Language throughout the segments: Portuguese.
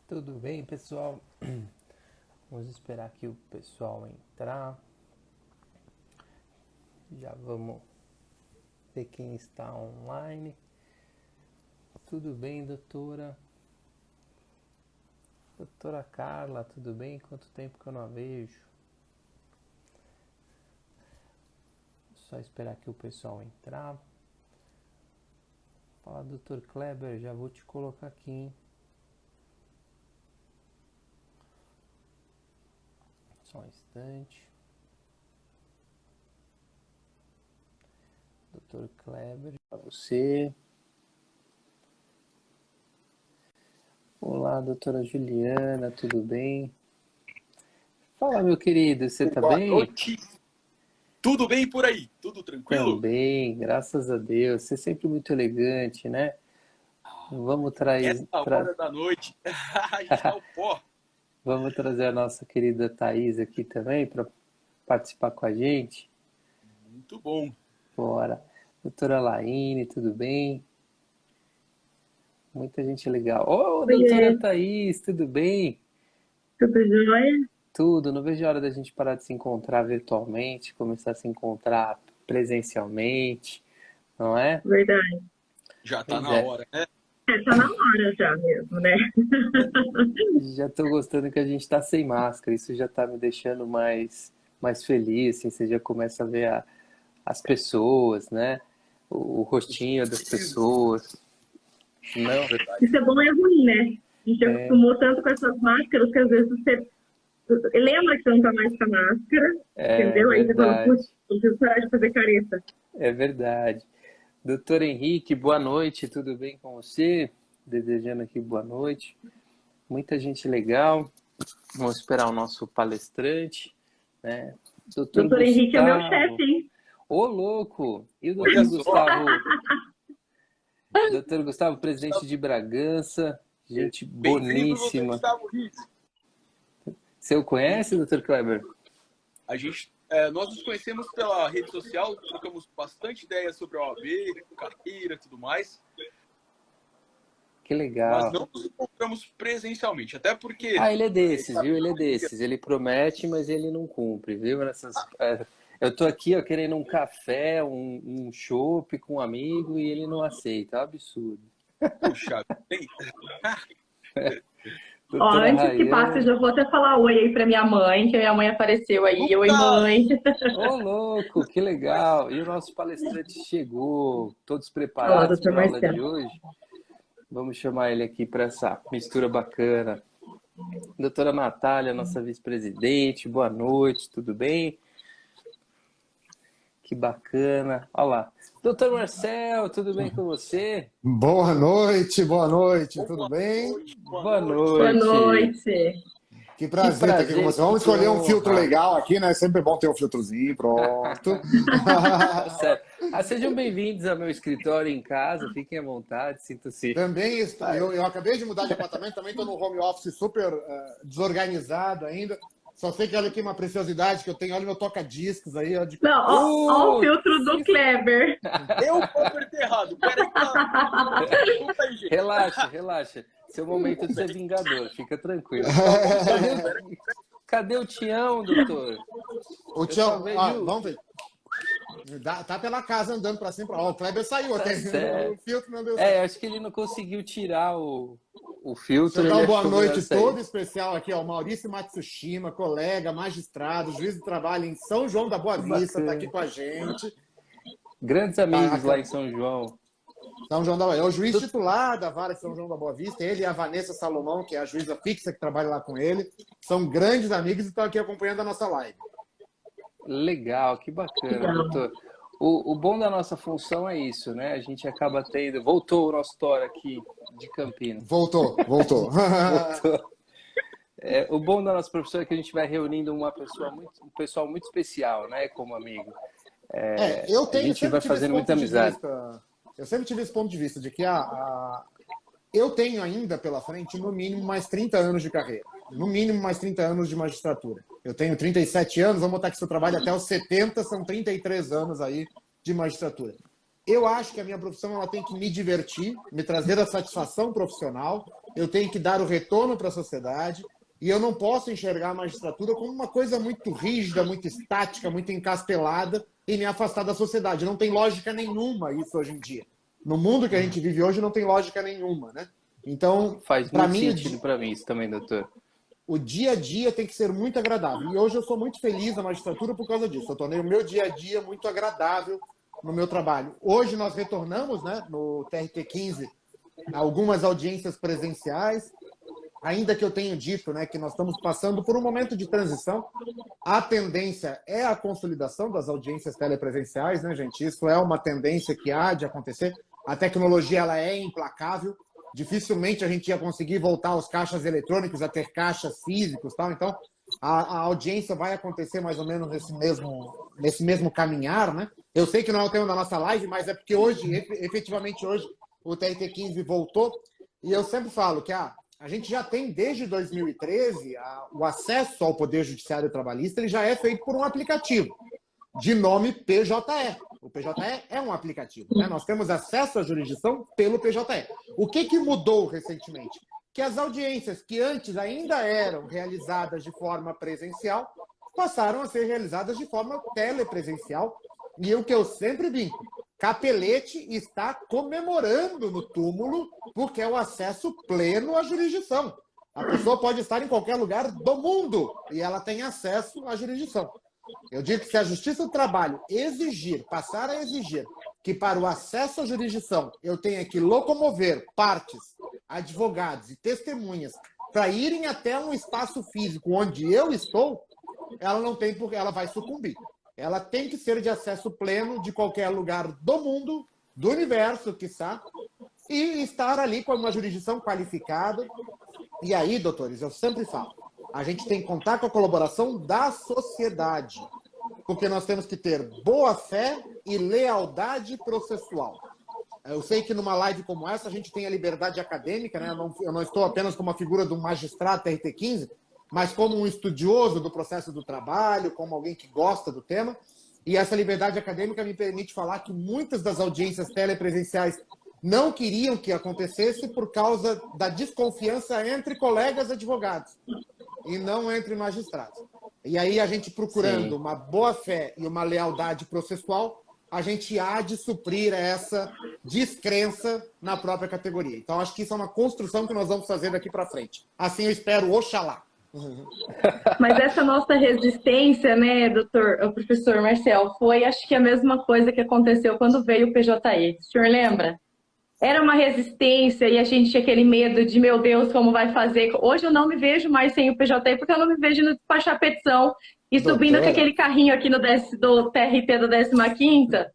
Tudo bem, pessoal? Vamos esperar aqui o pessoal entrar. Já vamos ver quem está online. Tudo bem, doutora? Doutora Carla, tudo bem? Quanto tempo que eu não a vejo? Só esperar aqui o pessoal entrar. Fala, doutor Kleber, já vou te colocar aqui, hein? Só um instante. Doutor Kleber, para você. Olá, doutora Juliana, tudo bem? Fala, meu querido, você tá Boa bem? noite. Tudo bem por aí? Tudo tranquilo? Também, graças a Deus. Você é sempre muito elegante, né? Vamos Essa hora da noite, a gente dá o pó. Vamos trazer a nossa querida Thaís aqui também para participar com a gente. Muito bom. Bora. Doutora Laine, tudo bem? Muita gente legal. Ô, doutora Oiê, Thaís, tudo bem? tudo jóia? Tudo. Não vejo a hora da gente parar de se encontrar virtualmente, começar a se encontrar presencialmente, não é? Verdade. Já tá Pois na é. hora, né? Tá na hora já mesmo, né? Já tô gostando que a gente tá sem máscara. Isso já tá me deixando mais feliz, assim. Você já começa a ver as pessoas, né? O rostinho das pessoas. Não, Verdade. Isso é bom e é ruim, né? A gente acostumou tanto com essas máscaras que às vezes você lembra que você não tá mais com a máscara, é entendeu? Aí você fala, verdade. putz, preciso parar de fazer careta. É verdade. Doutor Henrique, boa noite, tudo bem com você? Desejando aqui boa noite. Muita gente legal. Vamos esperar o nosso palestrante, né? Doutor Doutor Henrique é meu Gustavo. chefe, hein? Ô, louco! E o Olha doutor só. Gustavo? Doutor Gustavo, presidente de Bragança, gente Bem-vindo, doutor boníssima. Gustavo Riz. Você o conhece, doutor Kleber? Nós nos conhecemos pela rede social, trocamos bastante ideias sobre a OAB, carreira e tudo mais, Que mas legal. não nos encontramos presencialmente, até porque Ah, ele é você desses, sabe viu? que Ele a é correria. desses. Ele promete, mas ele não cumpre, viu? Eu tô aqui, ó, querendo um café, um chopp com um amigo e ele não aceita. É um absurdo. Puxa, bem, Ó, Doutora antes que passe, eu Rayane. já vou até falar oi aí pra minha mãe, que a minha mãe apareceu aí. Oi, mãe. Lucas! Ô, louco, que legal. E o nosso palestrante chegou, todos Olha lá, preparados doutor para a aula de Marcelo. hoje. Vamos chamar ele aqui para essa mistura bacana. Doutora Natália, nossa vice-presidente, boa noite, tudo bem? Que bacana. Olha lá. Doutor Marcel, tudo bem com você? Boa noite, tudo Boa bem? noite, boa Boa noite. Boa noite. noite. Que Que prazer estar aqui com prazer, você. Vamos que escolher um filtro honra. legal aqui, né? Sempre bom ter um filtrozinho, pronto. Tá certo. Sejam bem-vindos ao meu escritório em casa, fiquem à vontade, sintam-se. Também eu acabei de mudar de apartamento, também estou no home office super desorganizado ainda. Só sei que olha aqui uma preciosidade que eu tenho, olha o meu toca-discos aí, ó, de... Não, ó o Uh, filtro do Kleber. Eu apertei errado. Peraí, desculpa aí, gente. relaxa, relaxa. Seu momento de ser vingador, fica tranquilo. Cadê o Tião, doutor? O Eu só Tião, vejo. vamos ver. Tá pela casa andando para cima. Ó, o Kleber saiu até. O Certo. filtro não deu certo. Acho que ele não conseguiu tirar o Deixa filtro, eu dar ele uma boa achou melhor noite sair. todo especial aqui, ó. Maurício Matsushima, colega, magistrado, juiz de trabalho em São João da Boa Que Vista, está aqui bacana. com a gente. Grandes Tá, amigos lá em São João. São João da Boa Vista. É o juiz Du- titular da Vara de São João da Boa Vista. Ele e a Vanessa Salomão, que é a juíza fixa que trabalha lá com ele. São grandes amigos e estão aqui acompanhando a nossa live. Legal, que bacana, Legal. doutor. O bom da nossa função é isso, né? A gente acaba tendo. Voltou o nosso Thor aqui de Campinas. Voltou. Voltou. O bom da nossa profissão é que a gente vai reunindo um pessoal muito especial, né? Como amigo. Eu A gente vai sempre tive esse fazendo muita ponto de amizade. vista. Eu sempre tive esse ponto de vista de que eu tenho ainda pela frente, no mínimo, mais 30 anos de carreira. No mínimo, mais 30 anos de magistratura. Eu tenho 37 anos, vamos botar que se eu trabalho até os 70, são 33 anos aí de magistratura. Eu acho que a minha profissão ela tem que me divertir, me trazer a satisfação profissional, eu tenho que dar o retorno para a sociedade, e eu não posso enxergar a magistratura como uma coisa muito rígida, muito estática, muito encastelada e me afastar da sociedade. Não tem lógica nenhuma isso hoje em dia. No mundo que a gente vive hoje não tem lógica nenhuma, né? Então, Faz para muito mim, sentido para mim isso também, doutor. o dia a dia tem que ser muito agradável. E hoje eu sou muito feliz na magistratura por causa disso. Eu tornei o meu dia a dia muito agradável no meu trabalho. Hoje nós retornamos, né, no TRT15, algumas audiências presenciais, ainda que eu tenha dito, né, que nós estamos passando por um momento de transição. A tendência é a consolidação das audiências telepresenciais, né, gente? Isso é uma tendência que há de acontecer. A tecnologia ela é implacável. Dificilmente a gente ia conseguir voltar aos caixas eletrônicos, a ter caixas físicos, tal. Então, a audiência vai acontecer mais ou menos nesse mesmo caminhar, né? Eu sei que não é o tema da nossa live, mas é porque hoje, efetivamente hoje, o TRT15 voltou. E eu sempre falo que a gente já tem, desde 2013, o acesso ao Poder Judiciário Trabalhista ele já é feito por um aplicativo de nome PJE. O PJE é um aplicativo, né? Nós temos acesso à jurisdição pelo PJE. O que mudou recentemente? Que as audiências que antes ainda eram realizadas de forma presencial passaram a ser realizadas de forma telepresencial. E o que eu sempre brinco, Capelete está comemorando no túmulo porque é o acesso pleno à jurisdição. A pessoa pode estar em qualquer lugar do mundo e ela tem acesso à jurisdição. Eu digo que se a Justiça do Trabalho passar a exigir que para o acesso à jurisdição eu tenha que locomover partes, advogados e testemunhas para irem até um espaço físico onde eu estou, ela não tem porque ela vai sucumbir. Ela tem que ser de acesso pleno de qualquer lugar do mundo, do universo, quiçá, e estar ali com uma jurisdição qualificada. E aí, doutores, eu sempre falo, a gente tem que contar com a colaboração da sociedade, porque nós temos que ter boa-fé e lealdade processual. Eu sei que numa live como essa a gente tem a liberdade acadêmica, né? Eu não estou apenas como a figura de um magistrado TRT15, mas como um estudioso do processo do trabalho, como alguém que gosta do tema. E essa liberdade acadêmica me permite falar que muitas das audiências telepresenciais não queriam que acontecesse por causa da desconfiança entre colegas advogados e não entre magistrados. E aí a gente procurando uma boa-fé e uma lealdade processual, a gente há de suprir essa descrença na própria categoria. Então, acho que isso é uma construção que nós vamos fazer daqui para frente. Assim eu espero, oxalá. Mas essa nossa resistência, né, professor Marcel, foi acho que a mesma coisa que aconteceu quando veio o PJE. O senhor lembra? Era uma resistência e a gente tinha aquele medo de, meu Deus, como vai fazer? Hoje eu não me vejo mais sem o PJE, porque eu não me vejo no despachar petição e subindo com aquele carrinho aqui do TRT da 15ª,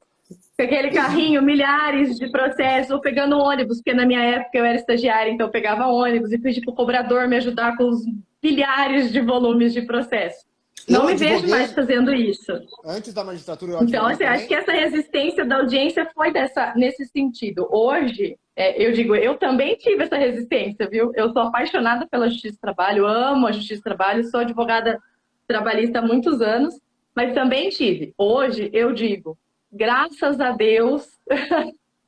com aquele carrinho, milhares de processos, ou pegando ônibus, porque na minha época eu era estagiária, então eu pegava ônibus e pedi para o cobrador me ajudar com os milhares de volumes de processo. Não me vejo mais fazendo isso. Antes da magistratura, eu Então, assim, acho que essa resistência da audiência foi nesse sentido. Hoje, eu digo, eu também tive essa resistência, viu? Eu sou apaixonada pela Justiça do Trabalho, amo a Justiça do Trabalho, sou advogada trabalhista há muitos anos, mas também tive. Hoje, eu digo, graças a Deus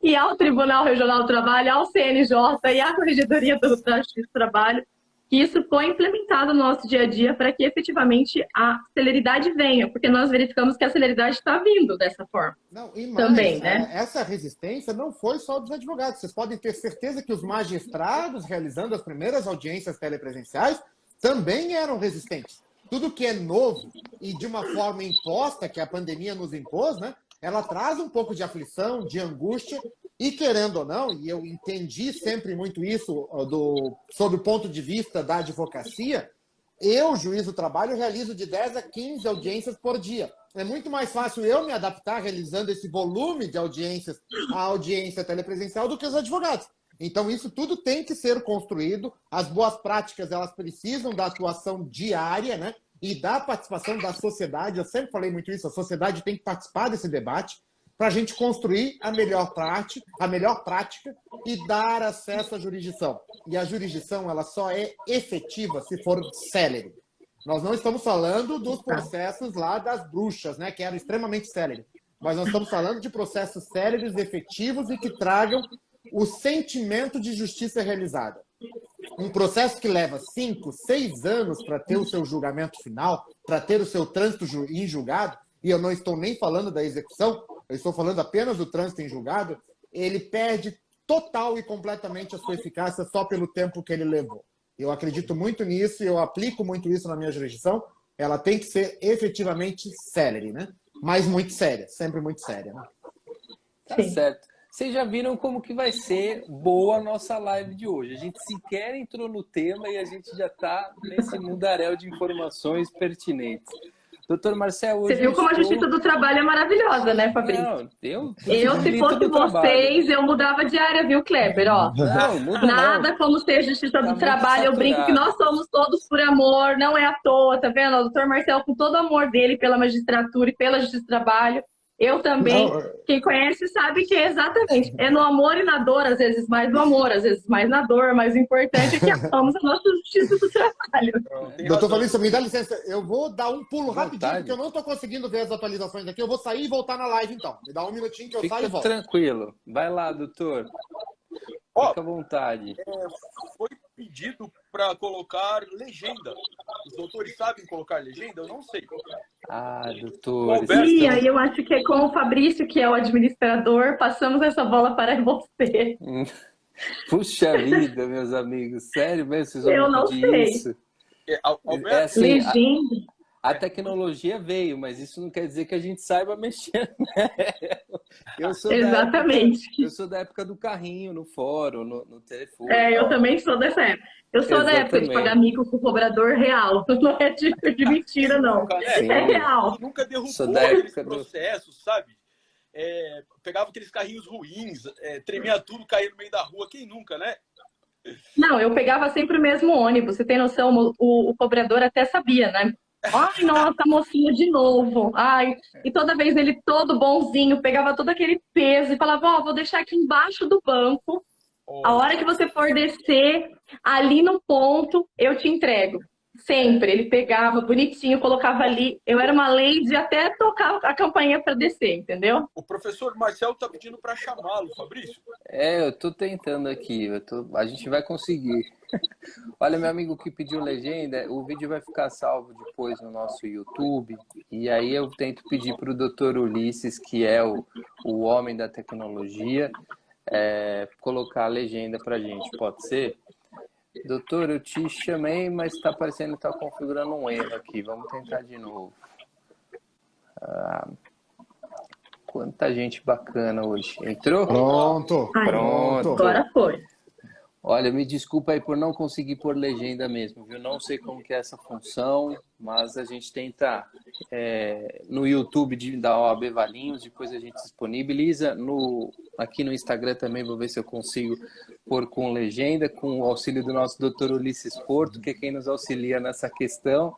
e ao Tribunal Regional do Trabalho, ao CNJ e à Corregedoria da Justiça do Trabalho, que isso foi implementado no nosso dia a dia para que efetivamente a celeridade venha, porque nós verificamos que a celeridade está vindo dessa forma. Não, e mais, também, né? Essa resistência não foi só dos advogados. Vocês podem ter certeza que os magistrados realizando as primeiras audiências telepresenciais também eram resistentes. Tudo que é novo e de uma forma imposta, que a pandemia nos impôs, né? Ela traz um pouco de aflição, de angústia, e querendo ou não, e eu entendi sempre muito isso sob o ponto de vista da advocacia, eu, juiz do trabalho, realizo de 10 a 15 audiências por dia. É muito mais fácil eu me adaptar realizando esse volume de audiências à audiência telepresencial do que os advogados. Então, isso tudo tem que ser construído. As boas práticas, elas precisam da atuação diária, né? E da participação da sociedade. Eu sempre falei muito isso, a sociedade tem que participar desse debate para a gente construir a melhor prática e dar acesso à jurisdição. E a jurisdição, ela só é efetiva se for célere. Nós não estamos falando dos processos lá das bruxas, né, que eram extremamente céleres. Mas nós estamos falando de processos céleres, efetivos e que tragam o sentimento de justiça realizada. um processo que leva 5, 6 anos para ter o seu julgamento final, para ter o seu trânsito em julgado, e eu não estou nem falando da execução, eu estou falando apenas do trânsito em julgado, ele perde total e completamente a sua eficácia só pelo tempo que ele levou. Eu acredito muito nisso, eu aplico muito isso na minha jurisdição. Ela tem que ser efetivamente célere, né? Mas muito séria, sempre muito séria, né? Tá certo. Vocês já viram como que vai ser boa a nossa live de hoje. A gente sequer entrou no tema e a gente já está nesse mundaréu de informações pertinentes. Doutor Marcel, hoje você viu como a Justiça do Trabalho é maravilhosa, né, Fabrício? Não, eu se fosse vocês, eu mudava de área, viu, Kleber? Ó, não, muda nada não. como ser Justiça do Trabalho. Eu brinco que nós somos todos por amor, não é à toa, tá vendo? O doutor Marcel, com todo o amor dele pela magistratura e pela Justiça do Trabalho, eu também. Não. Quem conhece sabe que é exatamente. É no amor e na dor, às vezes mais no amor, às vezes mais na dor, mas o importante é que amamos a nossa Justiça do Trabalho. Doutor Fabrício, me dá licença, eu vou dar um pulo rapidinho, porque eu não estou conseguindo ver as atualizações aqui. Eu vou sair e voltar na live, então. Me dá um minutinho que eu saio e volto. Tranquilo. Vai lá, doutor. Fica à vontade. Foi pedido para colocar legenda. Os doutores sabem colocar legenda? Eu não sei. Doutor. E aí eu acho que é com o Fabrício, que é o administrador, passamos essa bola para você. Puxa vida, meus amigos. Sério mesmo? Vocês vão eu não sei. Isso? Alberto, legenda. A tecnologia veio, mas isso não quer dizer que a gente saiba mexer, né? Exatamente. Eu sou da época do carrinho, no fórum, no telefone. Eu também sou dessa época. Eu sou da época de pagar mico com o cobrador real. Não é de mentira, não. Sim. É real. Nunca derrubou da aqueles processos, sabe? Pegava aqueles carrinhos ruins, tremia tudo, caía no meio da rua. Quem nunca, né? Não, eu pegava sempre o mesmo ônibus. Você tem noção, o cobrador até sabia, né? Ai, nossa, mocinha de novo. Ai, e toda vez ele todo bonzinho, pegava todo aquele peso e falava, vou deixar aqui embaixo do banco. A hora que você for descer, ali no ponto, eu te entrego. Sempre. Ele pegava bonitinho, colocava ali. Eu era uma lady até tocar a campainha para descer, entendeu? O professor Marcel tá pedindo para chamá-lo, Fabrício. Eu tô tentando aqui. A gente vai conseguir. Olha, meu amigo que pediu legenda, o vídeo vai ficar salvo depois no nosso YouTube. E aí eu tento pedir para o doutor Ulisses, que é o homem da tecnologia, colocar a legenda para a gente. Pode ser? Doutor, eu te chamei, mas está parecendo que está configurando um erro aqui. Vamos tentar de novo. Quanta gente bacana hoje. Entrou? Pronto. Pronto. Agora foi. Olha, me desculpa aí por não conseguir pôr legenda mesmo, viu? Não sei como que é essa função, mas a gente tenta no YouTube da OAB Valinhos, depois a gente disponibiliza. Aqui no Instagram também vou ver se eu consigo pôr com legenda, com o auxílio do nosso doutor Ulisses Porto, que é quem nos auxilia nessa questão,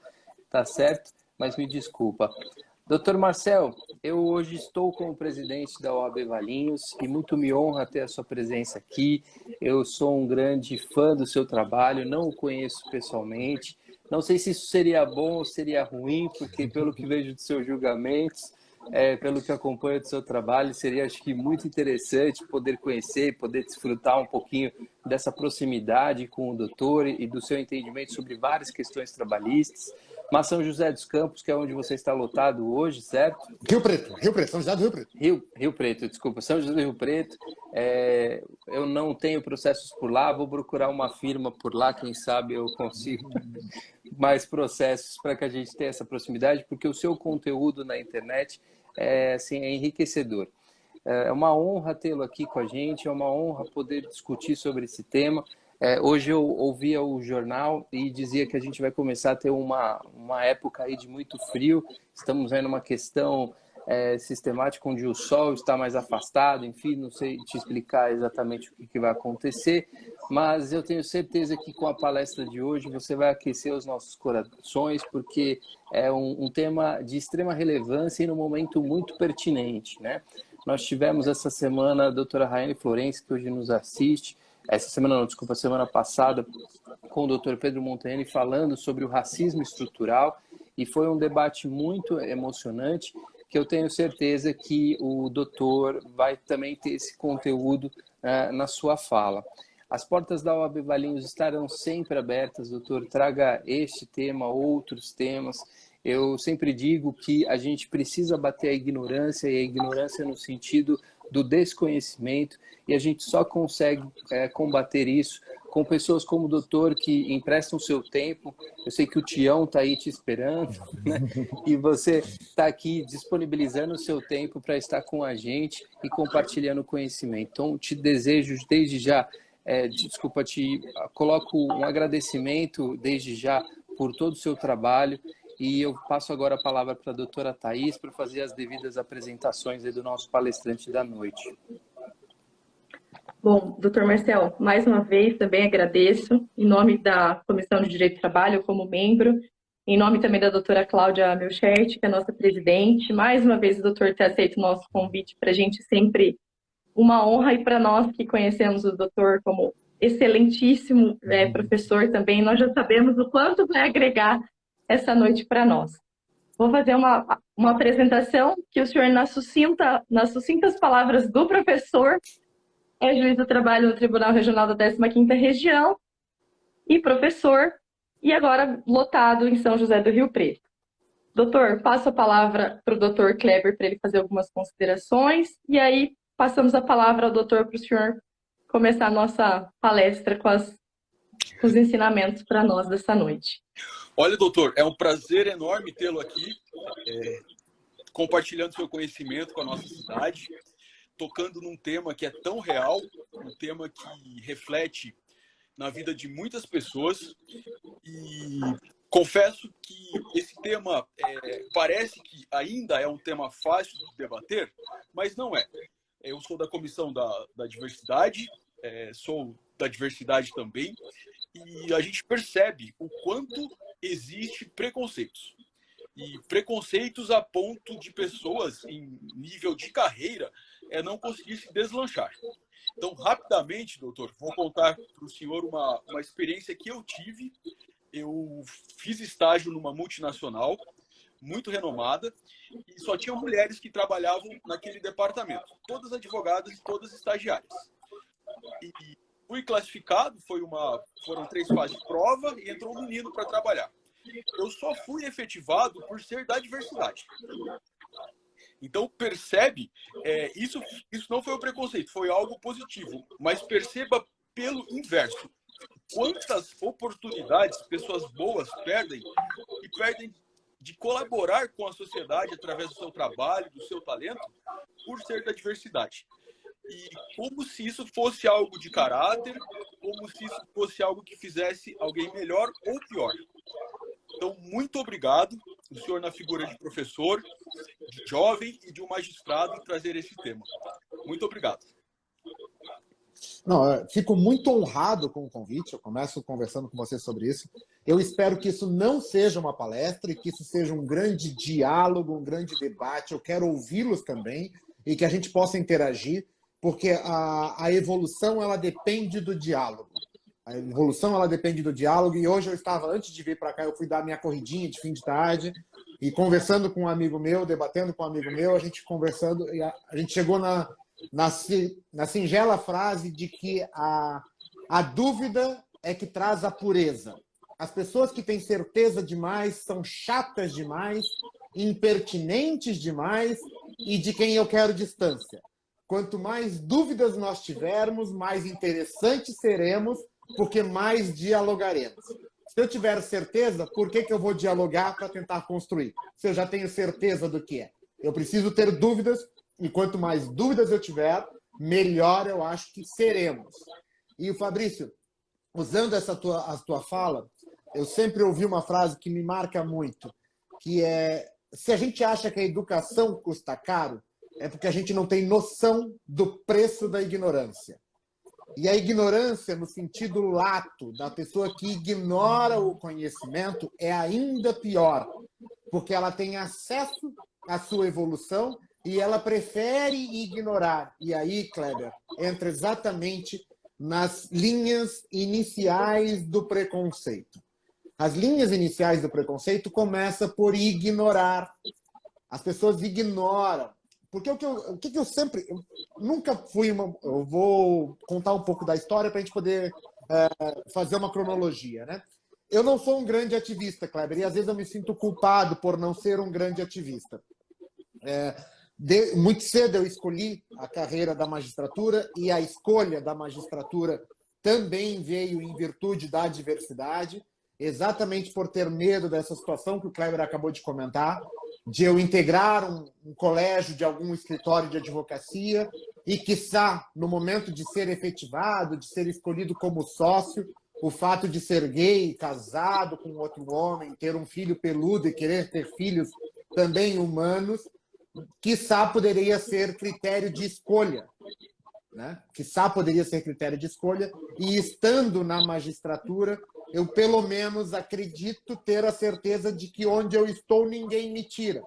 tá certo? Mas me desculpa. Doutor Marcel, eu hoje estou como presidente da OAB Valinhos e muito me honra ter a sua presença aqui. Eu sou um grande fã do seu trabalho, não o conheço pessoalmente. Não sei se isso seria bom ou seria ruim, porque pelo que vejo dos seus julgamentos, pelo que acompanho do seu trabalho, seria, acho que, muito interessante poder conhecer, poder desfrutar um pouquinho dessa proximidade com o doutor e do seu entendimento sobre várias questões trabalhistas. Mas São José dos Campos, que é onde você está lotado hoje, certo? Rio Preto, São José do Rio Preto. Rio Preto, desculpa, São José do Rio Preto. Eu não tenho processos por lá, vou procurar uma firma por lá, quem sabe eu consigo mais processos para que a gente tenha essa proximidade, porque o seu conteúdo na internet é enriquecedor. É uma honra tê-lo aqui com a gente, é uma honra poder discutir sobre esse tema. Hoje eu ouvia o jornal e dizia que a gente vai começar a ter uma época aí de muito frio. Estamos vendo uma questão sistemática onde o sol está mais afastado, enfim, não sei te explicar exatamente o que vai acontecer, mas eu tenho certeza que com a palestra de hoje você vai aquecer os nossos corações, porque é um tema de extrema relevância e num momento muito pertinente, né? Nós tivemos essa semana a doutora Raiane Florencio, que hoje nos assiste, semana passada, com o doutor Pedro Montanelli falando sobre o racismo estrutural, e foi um debate muito emocionante, que eu tenho certeza que o doutor vai também ter esse conteúdo na sua fala. As portas da OAB Valinhos estarão sempre abertas, doutor. Traga este tema, outros temas. Eu sempre digo que a gente precisa bater a ignorância, e a ignorância no sentido do desconhecimento, e a gente só consegue combater isso com pessoas como o doutor, que emprestam seu tempo. Eu sei que o Tião está aí te esperando, né? E você está aqui disponibilizando o seu tempo para estar com a gente e compartilhando conhecimento. Então, te desejo desde já, coloco um agradecimento desde já por todo o seu trabalho, e eu passo agora a palavra para a doutora Thaís para fazer as devidas apresentações aí do nosso palestrante da noite. Bom, doutor Marcel, mais uma vez também agradeço, em nome da Comissão de Direito do Trabalho, como membro, em nome também da doutora Cláudia Melchert, que é a nossa presidente. Mais uma vez, o doutor ter aceito o nosso convite, para a gente sempre uma honra, e para nós que conhecemos o doutor como excelentíssimo professor também, nós já sabemos o quanto vai agregar essa noite para nós. Vou fazer uma apresentação que o senhor, nas sucintas palavras do professor, é juiz do trabalho no Tribunal Regional da 15ª Região e professor, e agora lotado em São José do Rio Preto. Doutor, passo a palavra para o doutor Kleber para ele fazer algumas considerações, e aí passamos a palavra ao doutor para o senhor começar a nossa palestra com os ensinamentos para nós dessa noite. Olha, doutor, é um prazer enorme tê-lo aqui, compartilhando seu conhecimento com a nossa cidade, tocando num tema que é tão real, um tema que reflete na vida de muitas pessoas. E confesso que esse tema parece que ainda é um tema fácil de debater, mas não é. Eu sou da Comissão da Diversidade, sou da diversidade também, e a gente percebe o quanto existe preconceitos. E preconceitos a ponto de pessoas em nível de carreira não conseguir se deslanchar. Então, rapidamente, doutor, vou contar para o senhor uma experiência que eu tive. Eu fiz estágio numa multinacional, muito renomada, e só tinham mulheres que trabalhavam naquele departamento. Todas advogadas e todas estagiárias. E fui classificado, foram 3 fases de prova e entrou um menino para trabalhar. Eu só fui efetivado por ser da diversidade. Então, percebe, isso não foi o preconceito, foi algo positivo. Mas perceba pelo inverso. Quantas oportunidades pessoas boas perdem, e perdem de colaborar com a sociedade através do seu trabalho, do seu talento, por ser da diversidade. E como se isso fosse algo de caráter, como se isso fosse algo que fizesse alguém melhor ou pior. Então, muito obrigado, o senhor na figura de professor, de jovem e de um magistrado, em trazer esse tema. Muito obrigado. Não, fico muito honrado com o convite, eu começo conversando com você sobre isso. Eu espero que isso não seja uma palestra e que isso seja um grande diálogo, um grande debate. Eu quero ouvi-los também e que a gente possa interagir, porque a evolução ela depende do diálogo. A evolução ela depende do diálogo, e hoje eu estava, antes de vir para cá, eu fui dar minha corridinha de fim de tarde e conversando com um amigo meu, debatendo com um amigo meu, a gente conversando, e a gente chegou na singela frase de que a dúvida é que traz a pureza. As pessoas que têm certeza demais são chatas demais, impertinentes demais e de quem eu quero distância. Quanto mais dúvidas nós tivermos, mais interessantes seremos, porque mais dialogaremos. Se eu tiver certeza, por que eu vou dialogar para tentar construir? Se eu já tenho certeza do que é. Eu preciso ter dúvidas, e quanto mais dúvidas eu tiver, melhor eu acho que seremos. E o Fabrício, usando a tua fala, eu sempre ouvi uma frase que me marca muito, que é: se a gente acha que a educação custa caro, é porque a gente não tem noção do preço da ignorância. E a ignorância, no sentido lato, da pessoa que ignora o conhecimento, é ainda pior, porque ela tem acesso à sua evolução e ela prefere ignorar. E aí, Kleber, entra exatamente nas linhas iniciais do preconceito. As linhas iniciais do preconceito começam por ignorar. As pessoas ignoram. Porque o que eu sempre... Eu nunca fui uma... Eu vou contar um pouco da história para a gente poder fazer uma cronologia, né? Eu não sou um grande ativista, Kleber, e às vezes eu me sinto culpado por não ser um grande ativista. Muito cedo eu escolhi a carreira da magistratura, e a escolha da magistratura também veio em virtude da diversidade, exatamente por ter medo dessa situação que o Kleber acabou de comentar, de eu integrar um colégio de algum escritório de advocacia e, quiçá, no momento de ser efetivado, de ser escolhido como sócio, o fato de ser gay, casado com outro homem, ter um filho peludo e querer ter filhos também humanos, quiçá poderia ser critério de escolha, né? Quiçá poderia ser critério de escolha, e estando na magistratura, eu pelo menos acredito ter a certeza de que onde eu estou ninguém me tira,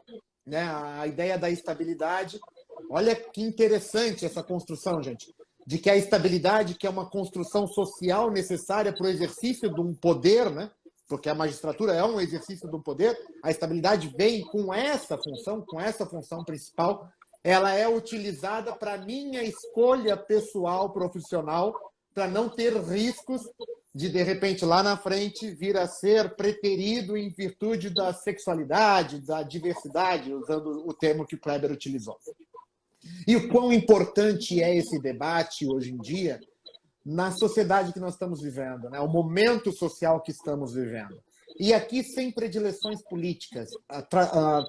né? A ideia da estabilidade, olha que interessante essa construção, gente, de que a estabilidade, que é uma construção social necessária para o exercício de um poder, né? Porque a magistratura é um exercício de um poder, a estabilidade vem com essa função principal, ela é utilizada para minha escolha pessoal, profissional, para não ter riscos de repente, lá na frente, vir a ser preterido em virtude da sexualidade, da diversidade, usando o termo que o Kleber utilizou. E o quão importante é esse debate hoje em dia na sociedade que nós estamos vivendo, né? O momento social que estamos vivendo. E aqui, sem predileções políticas,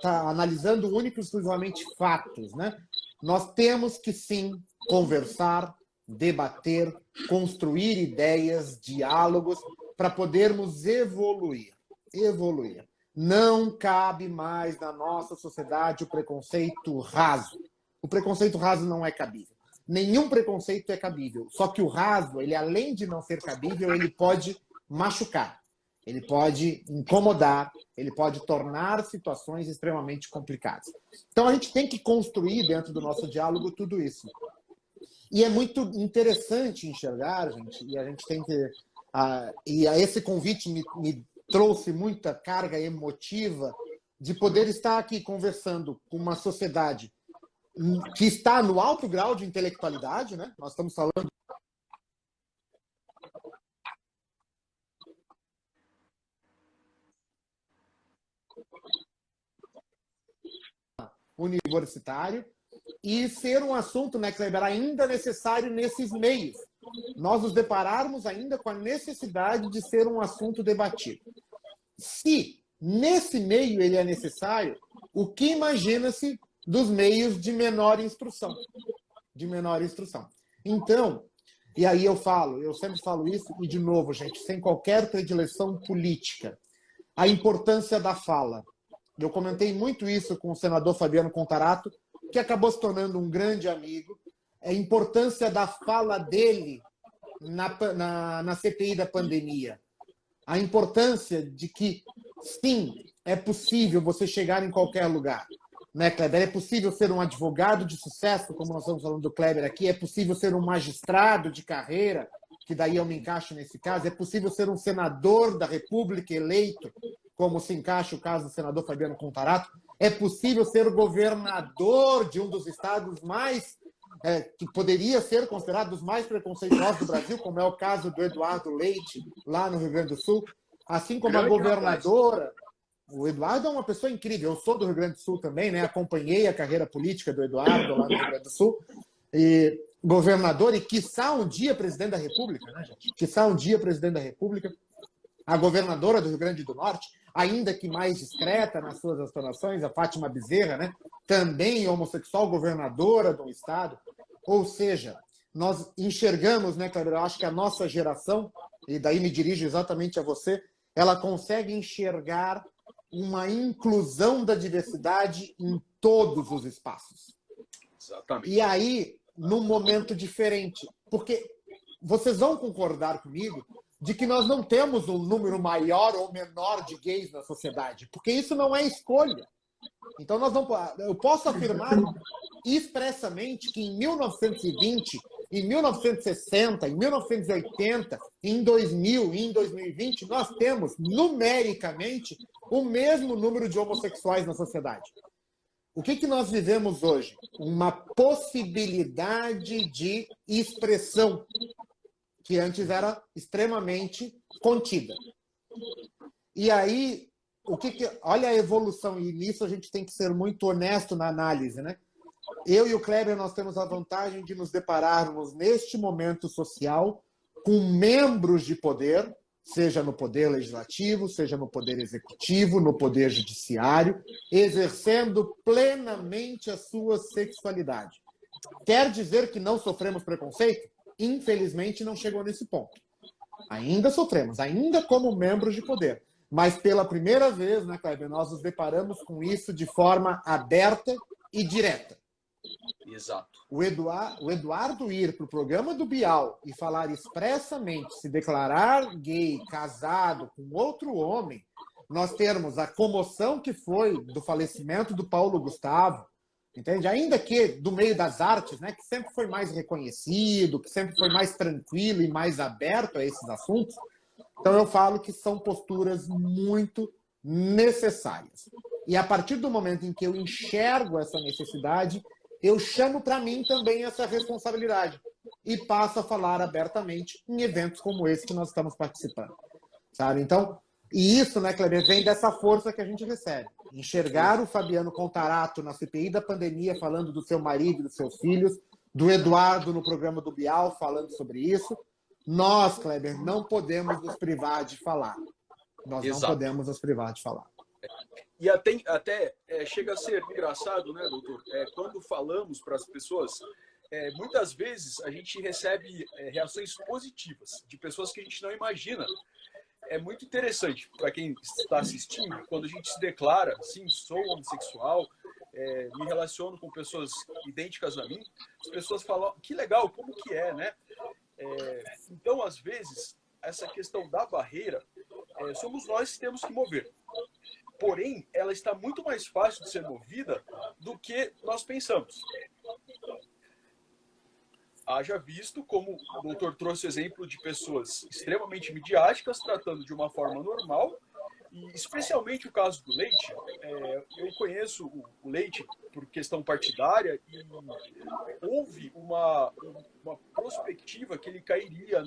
analisando única e exclusivamente fatos, né? Nós temos que, sim, conversar, debater, construir ideias, diálogos, para podermos evoluir. Evoluir. Não cabe mais na nossa sociedade o preconceito raso. O preconceito raso não é cabível. Nenhum preconceito é cabível. Só que o raso, ele além de não ser cabível, ele pode machucar. Ele pode incomodar, ele pode tornar situações extremamente complicadas. Então, a gente tem que construir dentro do nosso diálogo tudo isso. E é muito interessante enxergar, gente, e a gente tem que... esse convite me trouxe muita carga emotiva de poder estar aqui conversando com uma sociedade que está no alto grau de intelectualidade, né? Nós estamos falando universitário, e ser um assunto, né, Kleber, ainda necessário nesses meios. Nós nos depararmos ainda com a necessidade de ser um assunto debatido. Se nesse meio ele é necessário, o que imagina-se dos meios de menor instrução? De menor instrução. Então, e aí eu sempre falo isso, e de novo, gente, sem qualquer predileção política, a importância da fala. Eu comentei muito isso com o senador Fabiano Contarato, que acabou se tornando um grande amigo, a importância da fala dele na CPI da pandemia, a importância de que, sim, é possível você chegar em qualquer lugar, né, Kleber? É possível ser um advogado de sucesso, como nós estamos falando do Kleber aqui, é possível ser um magistrado de carreira, que daí eu me encaixo nesse caso, é possível ser um senador da República eleito, como se encaixa o caso do senador Fabiano Contarato, é possível ser governador de um dos estados mais, que poderia ser considerado dos mais preconceituosos do Brasil, como é o caso do Eduardo Leite, lá no Rio Grande do Sul, assim como a governadora. O Eduardo é uma pessoa incrível, eu sou do Rio Grande do Sul também, né? Acompanhei a carreira política do Eduardo lá no Rio Grande do Sul, e governador e, quiçá, um dia presidente da República, né, gente? Quiçá um dia presidente da República. A governadora do Rio Grande do Norte, ainda que mais discreta nas suas explanações, a Fátima Bezerra, né? Também homossexual, governadora do estado. Ou seja, nós enxergamos, né, Kleber, eu acho que a nossa geração, e daí me dirijo exatamente a você, ela consegue enxergar uma inclusão da diversidade em todos os espaços. Exatamente. E aí, num momento diferente, porque vocês vão concordar comigo de que nós não temos um número maior ou menor de gays na sociedade, porque isso não é escolha. Então, eu posso afirmar expressamente que em 1920, em 1960, em 1980, em 2000 e em 2020, nós temos, numericamente, o mesmo número de homossexuais na sociedade. o que nós vivemos hoje? Uma possibilidade de expressão que antes era extremamente contida. E aí, olha a evolução, e nisso a gente tem que ser muito honesto na análise, né? Eu e o Kleber, nós temos a vantagem de nos depararmos neste momento social com membros de poder, seja no poder legislativo, seja no poder executivo, no poder judiciário, exercendo plenamente a sua sexualidade. Quer dizer que não sofremos preconceito? Infelizmente não chegou nesse ponto. Ainda sofremos, ainda como membros de poder. Mas pela primeira vez, né, Kleber, nós nos deparamos com isso de forma aberta e direta. Exato. O Eduardo ir para o programa do Bial e falar expressamente, se declarar gay, casado com outro homem, nós termos a comoção que foi do falecimento do Paulo Gustavo, entende? Ainda que do meio das artes, né, que sempre foi mais reconhecido, que sempre foi mais tranquilo e mais aberto a esses assuntos. Então eu falo que são posturas muito necessárias. E a partir do momento em que eu enxergo essa necessidade, eu chamo para mim também essa responsabilidade e passo a falar abertamente em eventos como esse que nós estamos participando, sabe? Então, e isso, né, Kleber, vem dessa força que a gente recebe. Enxergar o Fabiano Contarato na CPI da pandemia falando do seu marido e dos seus filhos, do Eduardo no programa do Bial falando sobre isso. Nós, Kleber, não podemos nos privar de falar. Nós não podemos nos privar de falar. E até chega a ser engraçado, né, doutor? Quando falamos para as pessoas, muitas vezes a gente recebe reações positivas de pessoas que a gente não imagina. É muito interessante para quem está assistindo, quando a gente se declara, sim, sou homossexual, me relaciono com pessoas idênticas a mim, as pessoas falam, que legal, como que é, né? Então, às vezes, essa questão da barreira, somos nós que temos que mover. Porém, ela está muito mais fácil de ser movida do que nós pensamos. Haja visto como o doutor trouxe o exemplo de pessoas extremamente midiáticas, tratando de uma forma normal, e especialmente o caso do Leite. Eu conheço o Leite por questão partidária e houve uma perspectiva que ele cairia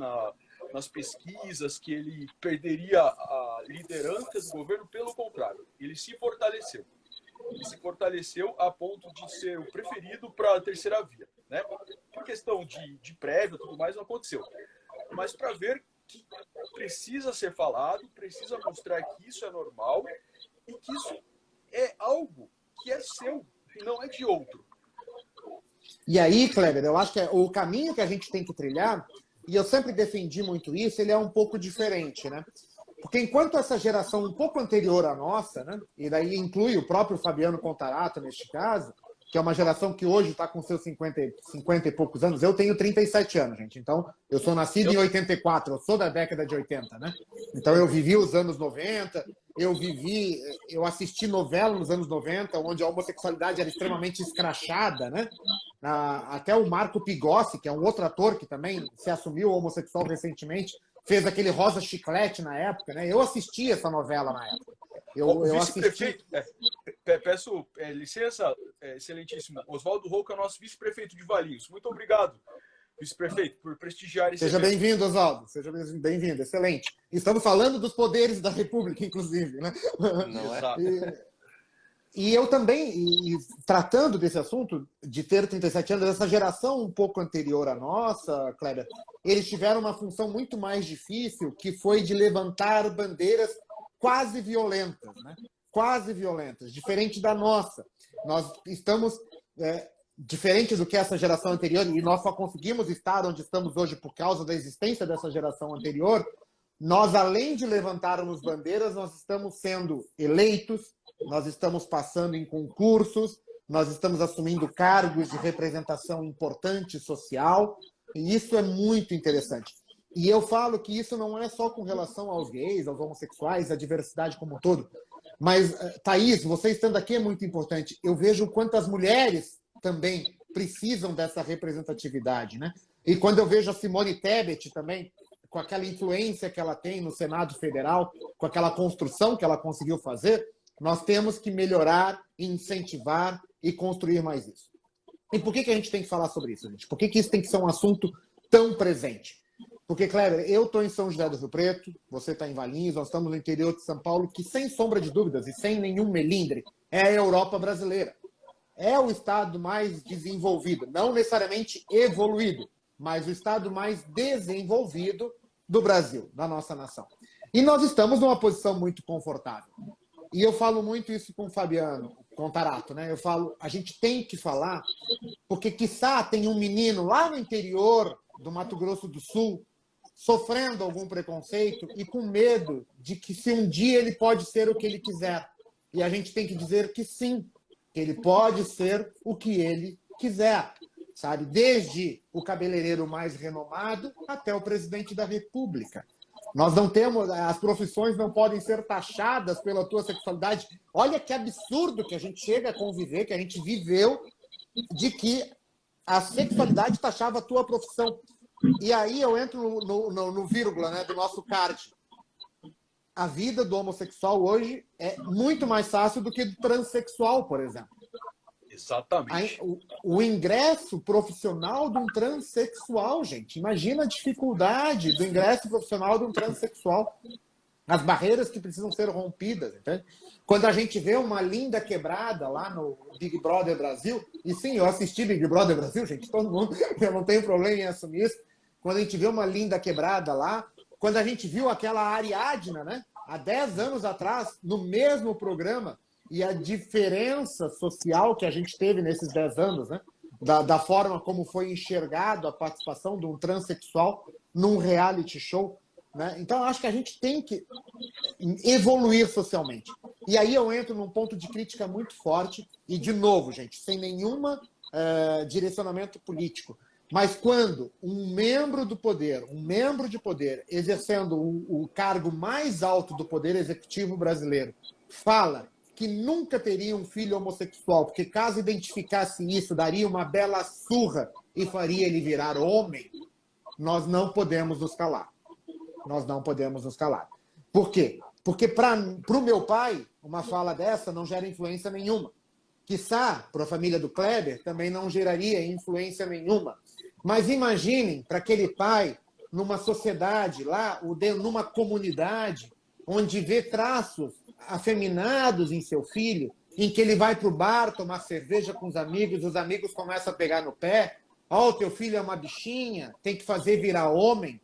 nas pesquisas, que ele perderia a liderança do governo. Pelo contrário, ele se fortaleceu. Ele se fortaleceu a ponto de ser o preferido para a terceira via, né? Por questão de prévia e tudo mais, não aconteceu. Mas para ver que precisa ser falado, precisa mostrar que isso é normal e que isso é algo que é seu e não é de outro. E aí, Kleber, eu acho que o caminho que a gente tem que trilhar, e eu sempre defendi muito isso, ele é um pouco diferente, né? Porque enquanto essa geração um pouco anterior à nossa, né, e daí inclui o próprio Fabiano Contarato neste caso, que é uma geração que hoje está com seus 50 e poucos anos. Eu tenho 37 anos, gente. Então, eu sou nascido em 84, eu sou da década de 80, né? Então, eu vivi os anos 90, eu assisti novela nos anos 90, onde a homossexualidade era extremamente escrachada, né? Até o Marco Pigossi, que é um outro ator que também se assumiu homossexual recentemente, fez aquele Rosa Chiclete na época, né? Eu assisti essa novela na época. Eu assisti... Peço licença, excelentíssimo. Oswaldo Rouco é o nosso vice-prefeito de Valinhos. Muito obrigado, vice-prefeito, por prestigiar esse Seja bem-vindo, Oswaldo. Seja bem-vindo. Excelente. Estamos falando dos poderes da República, inclusive, né? Não é? E eu também, tratando desse assunto, de ter 37 anos, essa geração um pouco anterior à nossa, Kleber, eles tiveram uma função muito mais difícil, que foi de levantar bandeiras quase violentas, né? Quase violentas, diferente da nossa. Nós estamos, diferente do que essa geração anterior, e nós só conseguimos estar onde estamos hoje por causa da existência dessa geração anterior, nós, além de levantarmos bandeiras, nós estamos sendo eleitos, nós estamos passando em concursos, nós estamos assumindo cargos de representação importante social, e isso é muito interessante. E eu falo que isso não é só com relação aos gays, aos homossexuais, à diversidade como um todo. Mas, Thaís, você estando aqui é muito importante. Eu vejo o quanto as mulheres também precisam dessa representatividade, né? E quando eu vejo a Simone Tebet também, com aquela influência que ela tem no Senado Federal, com aquela construção que ela conseguiu fazer, nós temos que melhorar, incentivar e construir mais isso. E por que a gente tem que falar sobre isso, gente? Por que isso tem que ser um assunto tão presente? Porque, Kleber, eu estou em São José do Rio Preto, você está em Valinhos, nós estamos no interior de São Paulo, que sem sombra de dúvidas e sem nenhum melindre, é a Europa brasileira. É o estado mais desenvolvido, não necessariamente evoluído, mas o estado mais desenvolvido do Brasil, da nossa nação. E nós estamos numa posição muito confortável. E eu falo muito isso com o Fabiano Contarato, né? Eu falo, a gente tem que falar, porque quiçá tem um menino lá no interior do Mato Grosso do Sul sofrendo algum preconceito e com medo de que se um dia ele pode ser o que ele quiser. E a gente tem que dizer que sim, que ele pode ser o que ele quiser, sabe? Desde o cabeleireiro mais renomado até o presidente da República. Nós não temos, as profissões não podem ser taxadas pela tua sexualidade. Olha que absurdo que a gente chega a conviver, que a gente viveu, de que a sexualidade taxava a tua profissão. E aí eu entro no vírgula, né, do nosso card. A vida do homossexual hoje é muito mais fácil do que do transexual, por exemplo. Exatamente. O ingresso profissional de um transexual, gente. Imagina a dificuldade do ingresso profissional de um transexual. As barreiras que precisam ser rompidas. Entende? Quando a gente vê uma linda quebrada lá no Big Brother Brasil, e sim, eu assisti Big Brother Brasil, gente, todo mundo, eu não tenho problema em assumir isso. Quando a gente vê uma linda quebrada lá, quando a gente viu aquela Ariadna, né, há 10 anos atrás, no mesmo programa, e a diferença social que a gente teve nesses 10 anos, né, da forma como foi enxergado a participação de um transexual num reality show, né? Então, acho que a gente tem que evoluir socialmente. E aí eu entro num ponto de crítica muito forte, e, de novo, gente, sem nenhum direcionamento político, mas quando um membro do poder, um membro de poder, exercendo o cargo mais alto do poder executivo brasileiro, fala que nunca teria um filho homossexual, porque caso identificasse isso, daria uma bela surra e faria ele virar homem, nós não podemos nos calar. Nós não podemos nos calar. Por quê? Porque para o meu pai, uma fala dessa não gera influência nenhuma. Quiçá, para a família do Kleber, também não geraria influência nenhuma. Mas imaginem para aquele pai, numa sociedade lá, numa comunidade, onde vê traços afeminados em seu filho, em que ele vai para o bar tomar cerveja com os amigos começam a pegar no pé, ó, o teu filho é uma bichinha, tem que fazer virar homem.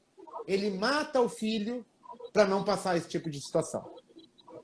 Ele mata o filho para não passar esse tipo de situação.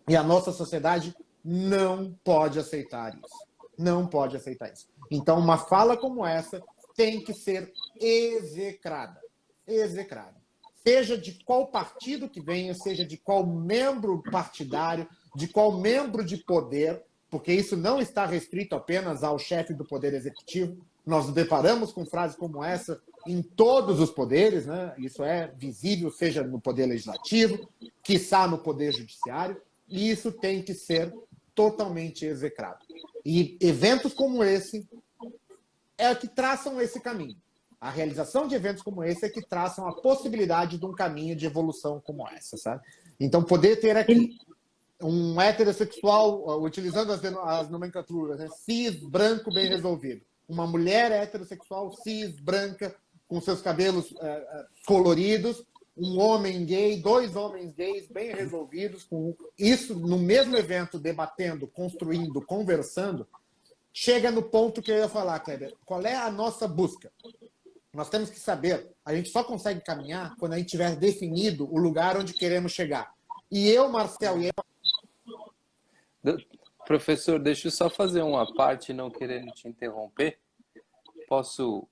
E a nossa sociedade não pode aceitar isso. Não pode aceitar isso. Então, uma fala como essa tem que ser execrada. Execrada. Seja de qual partido que venha, seja de qual membro partidário, de qual membro de poder, porque isso não está restrito apenas ao chefe do Poder Executivo. Nós nos deparamos com frases como essa em todos os poderes, né? Isso é visível, seja no Poder Legislativo, quiçá no Poder Judiciário, e isso tem que ser totalmente execrado. E eventos como esse é que traçam esse caminho. A realização de eventos como esse é que traçam a possibilidade de um caminho de evolução como essa, sabe? Então, poder ter aqui um heterossexual, utilizando as nomenclaturas, né? Cis, branco, bem resolvido. Uma mulher heterossexual, cis, branca, com seus cabelos coloridos, um homem gay, 2 homens gays bem resolvidos, com isso no mesmo evento, debatendo, construindo, conversando, chega no ponto que eu ia falar, Kleber. Qual é a nossa busca? Nós temos que saber, a gente só consegue caminhar quando a gente tiver definido o lugar onde queremos chegar. E eu, Marcel, e eu... Professor, deixa eu só fazer uma parte, não querendo te interromper. Posso...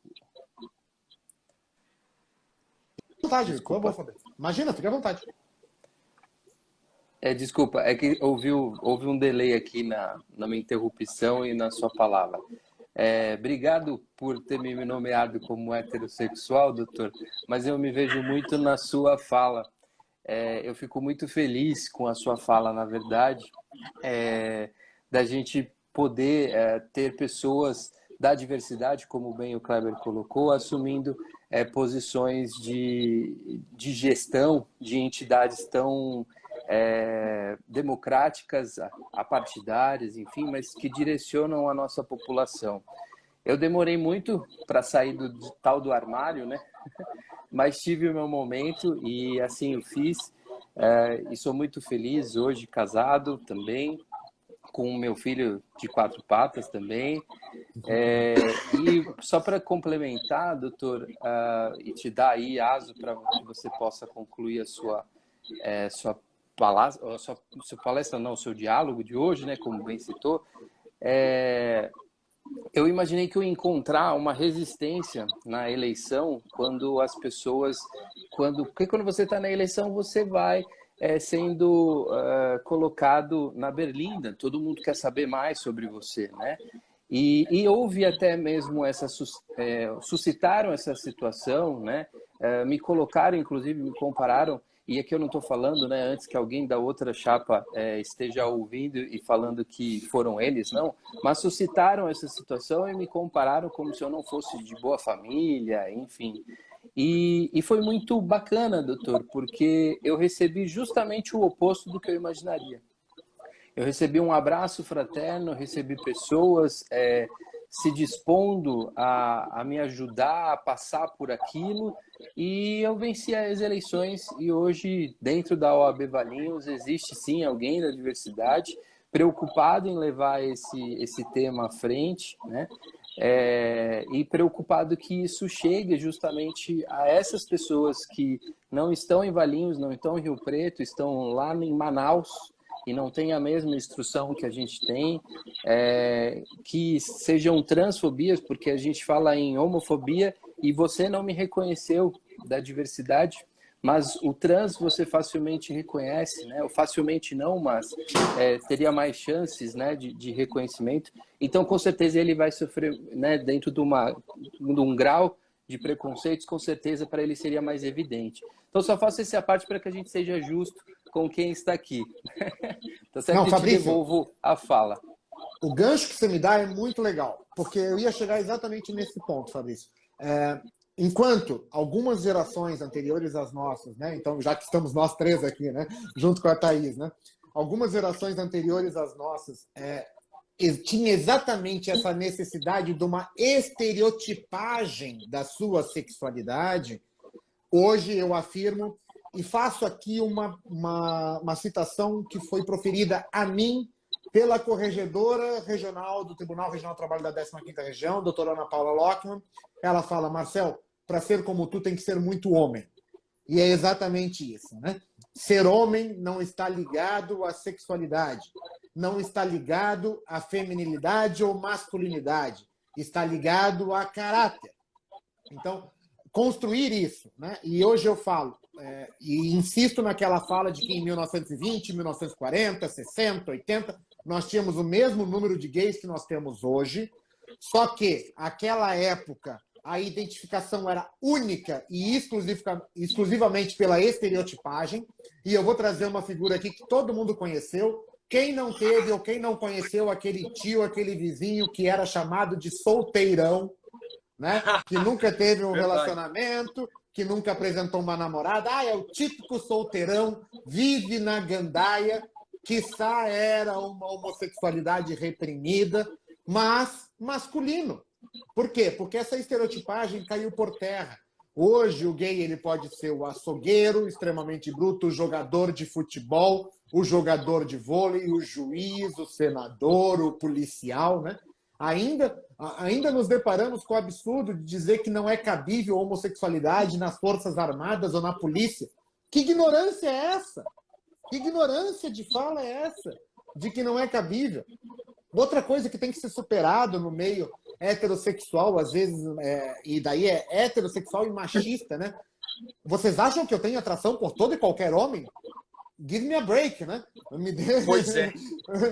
vontade, desculpa. Imagina, fica à vontade. Desculpa, é que houve um delay aqui na minha interrupção e na sua palavra. Obrigado por ter me nomeado como heterossexual, doutor, mas eu me vejo muito na sua fala. Eu fico muito feliz com a sua fala, na verdade, da gente poder ter pessoas da diversidade, como bem o Kleber colocou, assumindo posições de gestão de entidades tão democráticas, apartidárias, enfim, mas que direcionam a nossa população. Eu demorei muito para sair do tal do armário, né? Mas tive o meu momento e assim eu fiz. E sou muito feliz hoje, casado também, com o meu filho de 4 patas também. E só para complementar, doutor, e te dar aí aso para que você possa concluir a sua palestra, não, o seu diálogo de hoje, né, como bem citou, eu imaginei que eu ia encontrar uma resistência na eleição quando as pessoas... Porque quando você está na eleição, você vai sendo colocado na berlinda, todo mundo quer saber mais sobre você, né? E houve até mesmo suscitaram essa situação, né? Me colocaram, inclusive, me compararam, e aqui eu não estou falando, né, antes que alguém da outra chapa esteja ouvindo e falando que foram eles, não, mas suscitaram essa situação e me compararam como se eu não fosse de boa família, enfim. E foi muito bacana, doutor, porque eu recebi justamente o oposto do que eu imaginaria. Eu recebi um abraço fraterno, recebi pessoas se dispondo a me ajudar a passar por aquilo, e eu venci as eleições, e hoje, dentro da OAB Valinhos, existe sim alguém da diversidade preocupado em levar esse tema à frente, né? E preocupado que isso chegue justamente a essas pessoas que não estão em Valinhos, não estão em Rio Preto, estão lá em Manaus, e não tem a mesma instrução que a gente tem, que sejam transfobias, porque a gente fala em homofobia e você não me reconheceu da diversidade, mas o trans você facilmente reconhece, né? Ou facilmente não, mas teria mais chances, né, de reconhecimento. Então, com certeza, ele vai sofrer, né, dentro de um grau de preconceitos, com certeza para ele seria mais evidente. Então, só faço essa parte para que a gente seja justo com quem está aqui. Tá certo? Não, que Fabrício, te devolvo a fala. O gancho que você me dá é muito legal, porque eu ia chegar exatamente nesse ponto, Fabrício. Enquanto algumas gerações anteriores às nossas, né? Então, já que estamos nós três aqui, né? Junto com a Thaís, né? Algumas gerações anteriores às nossas tinha exatamente essa necessidade de uma estereotipagem da sua sexualidade. Hoje eu afirmo, e faço aqui uma citação que foi proferida a mim pela corregedora regional do Tribunal Regional do Trabalho da 15ª Região, doutora Ana Paula Lockman. Ela fala: Marcel, para ser como tu tem que ser muito homem. E é exatamente isso, né? Ser homem não está ligado à sexualidade, não está ligado à feminilidade ou masculinidade, está ligado a caráter. Então, construir isso, né? E hoje eu falo, e insisto naquela fala de que em 1920, 1940, 60, 80, nós tínhamos o mesmo número de gays que nós temos hoje, só que aquela época a identificação era única e exclusivamente pela estereotipagem, e eu vou trazer uma figura aqui que todo mundo conheceu. Quem não teve ou quem não conheceu aquele tio, aquele vizinho que era chamado de solteirão, né? Que nunca teve um relacionamento, que nunca apresentou uma namorada. É o típico solteirão, vive na gandaia, quiçá era uma homossexualidade reprimida, mas masculino. Por quê? Porque essa estereotipagem caiu por terra. Hoje o gay ele pode ser o açougueiro, extremamente bruto, o jogador de futebol, o jogador de vôlei, o juiz, o senador, o policial, né? Ainda nos deparamos com o absurdo de dizer que não é cabível homossexualidade nas Forças Armadas ou na polícia. Que ignorância é essa? Que ignorância de fala é essa? De que não é cabível. Outra coisa que tem que ser superado no meio heterossexual, às vezes, e daí é heterossexual e machista, né? Vocês acham que eu tenho atração por todo e qualquer homem? Give me a break, né? Pois é.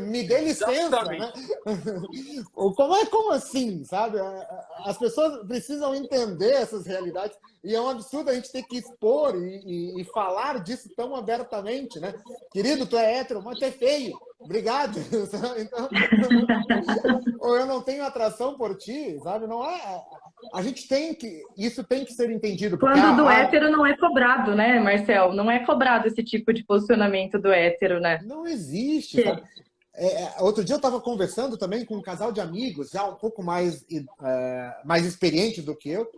Me dê licença, Exatamente. né? Como assim, sabe? As pessoas precisam entender essas realidades e é um absurdo a gente ter que expor e falar disso tão abertamente, né? Querido, tu é hétero, mas tu é feio. Obrigado. Então, ou eu não tenho atração por ti, sabe? Não é. a gente tem que, isso tem que ser entendido. Porque Quando do hétero não é cobrado, né, Marcel? Não é cobrado esse tipo de posicionamento do hétero, né? não existe, sabe? Outro dia eu estava conversando também com um casal de amigos, já um pouco mais experientes do que eu.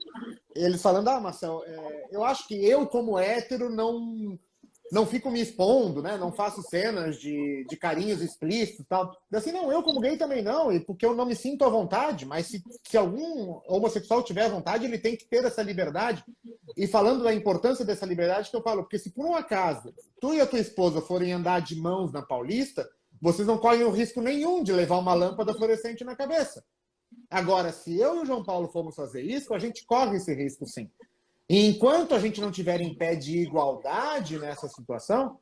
Eles falando, Marcel, eu acho que eu, como hétero, não fico me expondo, né? Não faço cenas de carinhos explícitos e tal. Assim, não, eu como gay também não, e porque eu não me sinto à vontade, mas se algum homossexual tiver à vontade, ele tem que ter essa liberdade. E falando da importância dessa liberdade que eu falo, porque se por um acaso tu e a tua esposa forem andar de mãos na Paulista, vocês não correm o risco nenhum de levar uma lâmpada fluorescente na cabeça. Agora, se eu e o João Paulo formos fazer isso, a gente corre esse risco sim. E enquanto a gente não tiver em pé de igualdade nessa situação,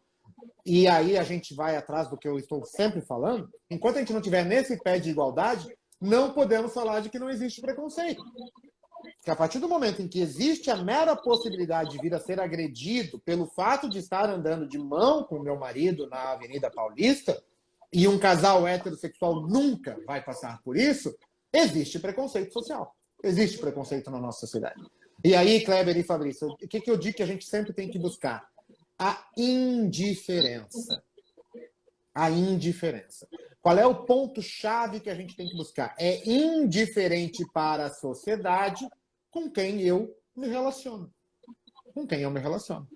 e aí a gente vai atrás do que eu estou sempre falando, enquanto a gente não tiver nesse pé de igualdade, não podemos falar de que não existe preconceito. Porque a partir do momento em que existe a mera possibilidade de vir a ser agredido pelo fato de estar andando de mão com o meu marido na Avenida Paulista, e um casal heterossexual nunca vai passar por isso, existe preconceito social. Existe preconceito na nossa sociedade. E aí, Kleber e Fabrício, o que eu digo que a gente sempre tem que buscar? A indiferença. A indiferença. Qual é o ponto-chave que a gente tem que buscar? É indiferente para a sociedade com quem eu me relaciono. Com quem eu me relaciono.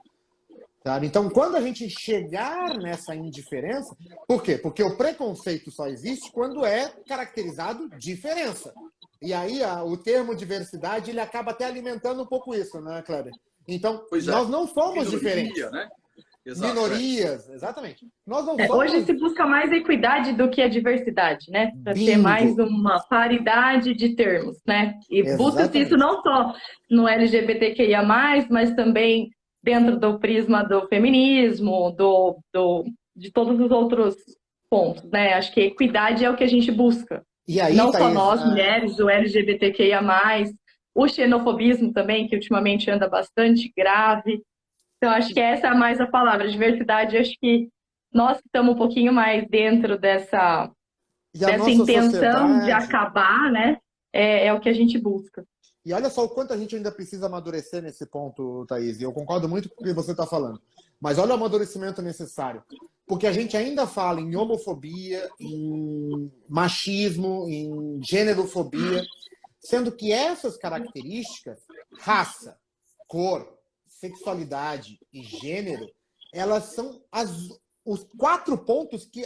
Sabe? Então, quando a gente chegar nessa indiferença... Por quê? Porque o preconceito só existe quando é caracterizado diferença. E aí, o termo diversidade, ele acaba até alimentando um pouco isso, né, Kleber? Então, nós não somos diferentes. Né? Exato, minorias, exatamente. Nós não somos... Hoje se busca mais a equidade do que a diversidade, né? Para ter mais uma paridade de termos, né? E busca-se isso não só no LGBTQIA+, mas também dentro do prisma do feminismo, de todos os outros pontos, né? Acho que a equidade é o que a gente busca. E aí, não Thaís, só nós, mulheres, o LGBTQIA+, o xenofobismo também, que ultimamente anda bastante grave. Então, acho que essa é mais a palavra, diversidade. Acho que nós que estamos um pouquinho mais dentro dessa intenção de acabar, né? É o que a gente busca. E olha só o quanto a gente ainda precisa amadurecer nesse ponto, Thaís. E eu concordo muito com o que você está falando. Mas olha o amadurecimento necessário. Porque a gente ainda fala em homofobia, em machismo, em gênerofobia, sendo que essas características, raça, cor, sexualidade e gênero, elas são os 4 pontos que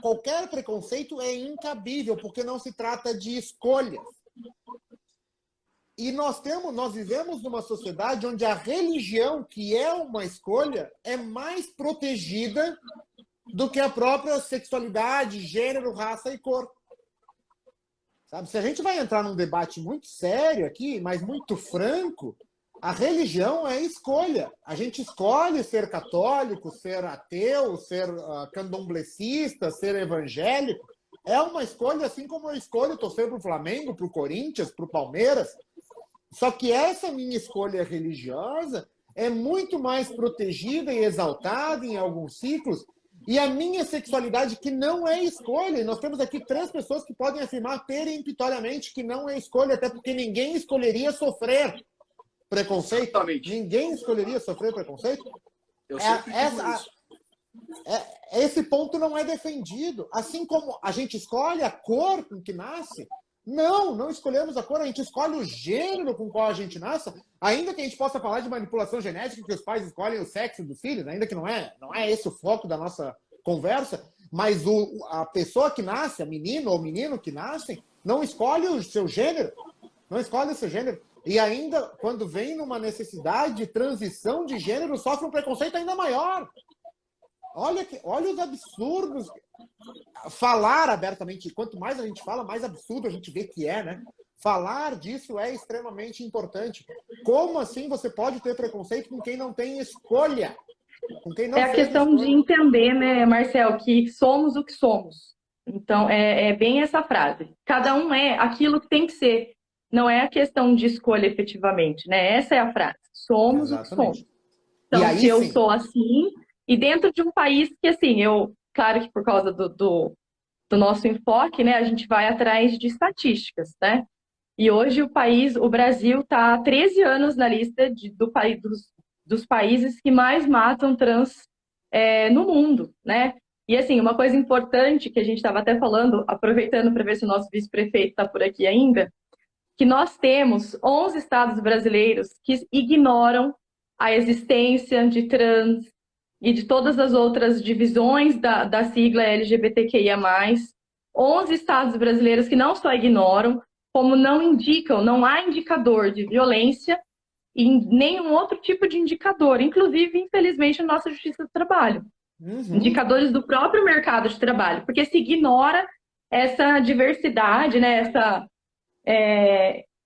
qualquer preconceito é incabível, porque não se trata de escolhas. E nós vivemos numa sociedade onde a religião, que é uma escolha, é mais protegida do que a própria sexualidade, gênero, raça e cor. Sabe? Se a gente vai entrar num debate muito sério aqui, mas muito franco, a religião é escolha. A gente escolhe ser católico, ser ateu, ser candomblecista, ser evangélico. É uma escolha, assim como eu escolho torcer para o Flamengo, para o Corinthians, para o Palmeiras. Só que essa minha escolha religiosa é muito mais protegida e exaltada em alguns ciclos. E a minha sexualidade, que não é escolha. E nós temos aqui 3 pessoas que podem afirmar peremptoriamente que não é escolha, até porque ninguém escolheria sofrer preconceito. Exatamente. Ninguém escolheria sofrer preconceito. Eu sempre digo isso. Esse ponto não é defendido. Assim como a gente escolhe a cor com que nasce, não escolhemos a cor, a gente escolhe o gênero com qual a gente nasce, ainda que a gente possa falar de manipulação genética, que os pais escolhem o sexo dos filhos, ainda que não é esse o foco da nossa conversa, mas a pessoa que nasce, a menina ou menino que nascem, não escolhe o seu gênero, não escolhe o seu gênero. E ainda, quando vem numa necessidade de transição de gênero, sofre um preconceito ainda maior. Olha os absurdos. Falar abertamente, quanto mais a gente fala, mais absurdo a gente vê que é, né? Falar disso é extremamente importante. Como assim você pode ter preconceito com quem não tem escolha? Com quem não a questão de entender, né, Marcel, que somos o que somos. Então, é bem essa frase. Cada um é aquilo que tem que ser. Não é a questão de escolha efetivamente, né? Essa é a frase. Somos o que somos. Então, aí, se eu sou assim, e dentro de um país que, assim, claro que por causa do nosso enfoque, né, a gente vai atrás de estatísticas, né? E hoje o Brasil está há 13 anos na lista dos países que mais matam trans no mundo, né? E assim, uma coisa importante que a gente estava até falando, aproveitando para ver se o nosso vice-prefeito está por aqui ainda, que nós temos 11 estados brasileiros que ignoram a existência de trans e de todas as outras divisões da sigla LGBTQIA+. 11 estados brasileiros que não só ignoram, como não indicam, não há indicador de violência e nenhum outro tipo de indicador, inclusive, infelizmente, na nossa Justiça do Trabalho. Indicadores do próprio mercado de trabalho, porque se ignora essa diversidade, né,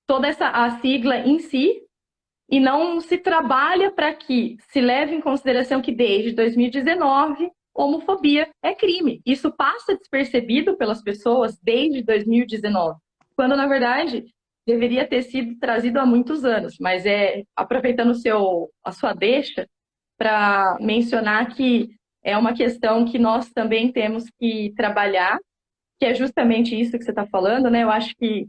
toda a sigla em si, e não se trabalha para que se leve em consideração que desde 2019 homofobia é crime. Isso passa despercebido pelas pessoas desde 2019, quando na verdade deveria ter sido trazido há muitos anos. Mas aproveitando a sua deixa para mencionar que é uma questão que nós também temos que trabalhar, que é justamente isso que você está falando, né? Eu acho que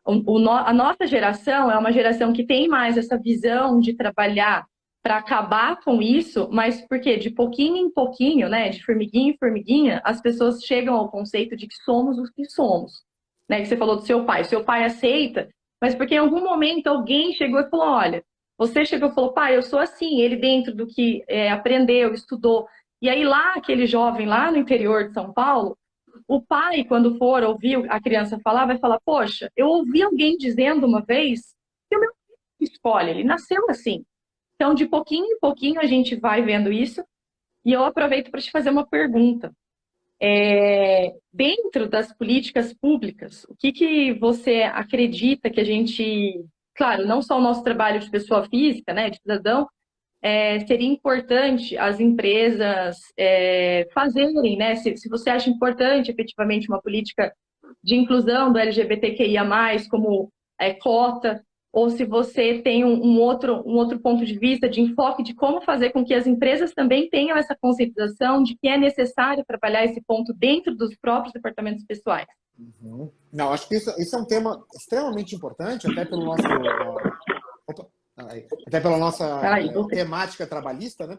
a nossa geração é uma geração que tem mais essa visão de trabalhar para acabar com isso, mas porque de pouquinho em pouquinho, né, de formiguinha em formiguinha, as pessoas chegam ao conceito de que somos o que somos. Né, que você falou do seu pai aceita, mas porque em algum momento alguém chegou e falou, olha, você chegou e falou, pai, eu sou assim, ele dentro do que aprendeu, estudou. E aí lá, aquele jovem lá no interior de São Paulo, o pai, quando for ouvir a criança falar, vai falar, poxa, eu ouvi alguém dizendo uma vez que o meu filho escolhe, ele nasceu assim. Então, de pouquinho em pouquinho, a gente vai vendo isso. E eu aproveito para te fazer uma pergunta. Dentro das políticas públicas, o que você acredita que a gente... Claro, não só o nosso trabalho de pessoa física, né, de cidadão, seria importante as empresas fazerem, né? Se você acha importante, efetivamente, uma política de inclusão do LGBTQIA+, como cota, ou se você tem um outro ponto de vista, de enfoque de como fazer com que as empresas também tenham essa conscientização de que é necessário trabalhar esse ponto dentro dos próprios departamentos pessoais. Não, acho que isso é um tema extremamente importante, até pelo nosso... até pela nossa temática trabalhista, né?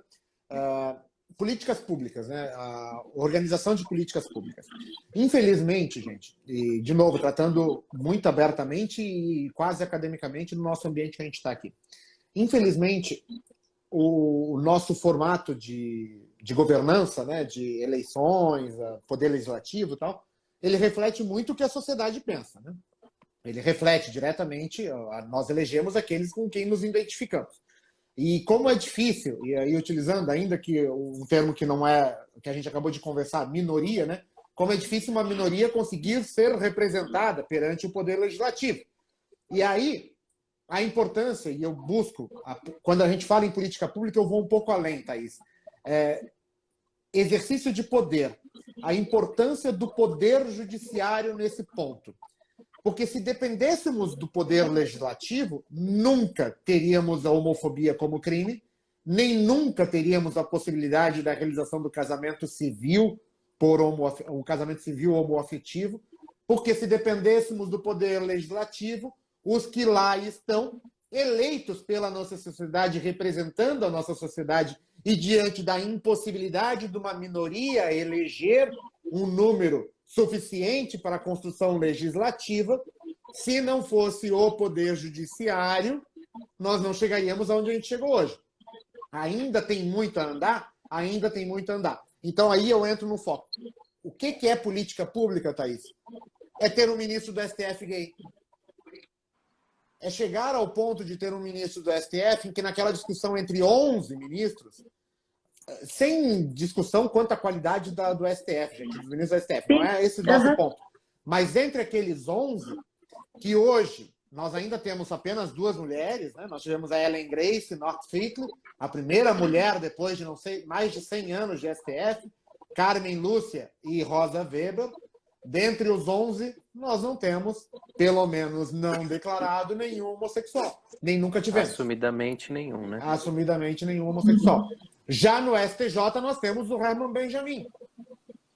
Políticas públicas, né? A organização de políticas públicas. Infelizmente, gente, e de novo, tratando muito abertamente e quase academicamente no nosso ambiente que a gente está aqui. Infelizmente, o nosso formato de governança, né? De eleições, poder legislativo e tal, ele reflete muito o que a sociedade pensa, né? Ele reflete diretamente, nós elegemos aqueles com quem nos identificamos. E como é difícil, e aí utilizando ainda que um termo que não é, que a gente acabou de conversar, minoria, né? Como é difícil uma minoria conseguir ser representada perante o poder legislativo. E aí, a importância, e eu busco, quando a gente fala em política pública, eu vou um pouco além, Thaís. Exercício de poder. A importância do poder judiciário nesse ponto. Porque se dependêssemos do poder legislativo, nunca teríamos a homofobia como crime, nem nunca teríamos a possibilidade da realização do casamento civil um casamento civil homoafetivo, porque se dependêssemos do poder legislativo, os que lá estão, eleitos pela nossa sociedade, representando a nossa sociedade, e diante da impossibilidade de uma minoria eleger um número suficiente para a construção legislativa, se não fosse o poder judiciário, nós não chegaríamos aonde a gente chegou hoje. Ainda tem muito a andar? Ainda tem muito a andar. Então aí eu entro no foco. O que é política pública, Thaís? É ter um ministro do STF gay. É chegar ao ponto de ter um ministro do STF em que naquela discussão entre 11 ministros, sem discussão quanto à qualidade do STF, gente, dos ministros do STF, não é esse o nosso ponto. Mas entre aqueles 11, que hoje nós ainda temos apenas 2 mulheres, né? Nós tivemos a Ellen Grace Northfield, a primeira mulher depois de mais de 100 anos de STF, Carmen Lúcia e Rosa Weber. Dentre os 11, nós não temos, pelo menos não declarado, nenhum homossexual. Nem nunca tivemos. Assumidamente nenhum, né? Assumidamente nenhum homossexual. Já no STJ nós temos o Herman Benjamin,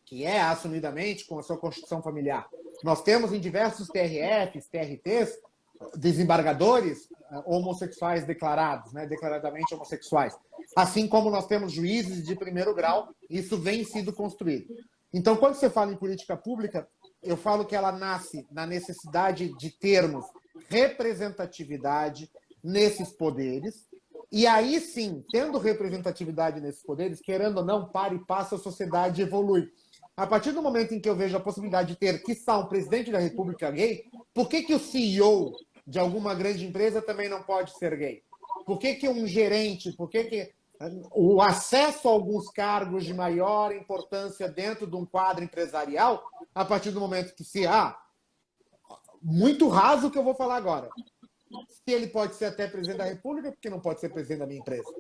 que assumidamente com a sua constituição familiar. Nós temos em diversos TRFs, TRTs, desembargadores homossexuais declarados, né, declaradamente homossexuais. Assim como nós temos juízes de primeiro grau, isso vem sendo construído. Então, quando você fala em política pública, eu falo que ela nasce na necessidade de termos representatividade nesses poderes, e aí sim, tendo representatividade nesses poderes, querendo ou não, para e passa, a sociedade evolui. A partir do momento em que eu vejo a possibilidade de ter, quiçá, um presidente da República gay, por que que o CEO de alguma grande empresa também não pode ser gay? Por que que um gerente, por que que o acesso a alguns cargos de maior importância dentro de um quadro empresarial, a partir do momento que se há, muito raso o que eu vou falar agora, se ele pode ser até presidente da República, porque não pode ser presidente da minha empresa?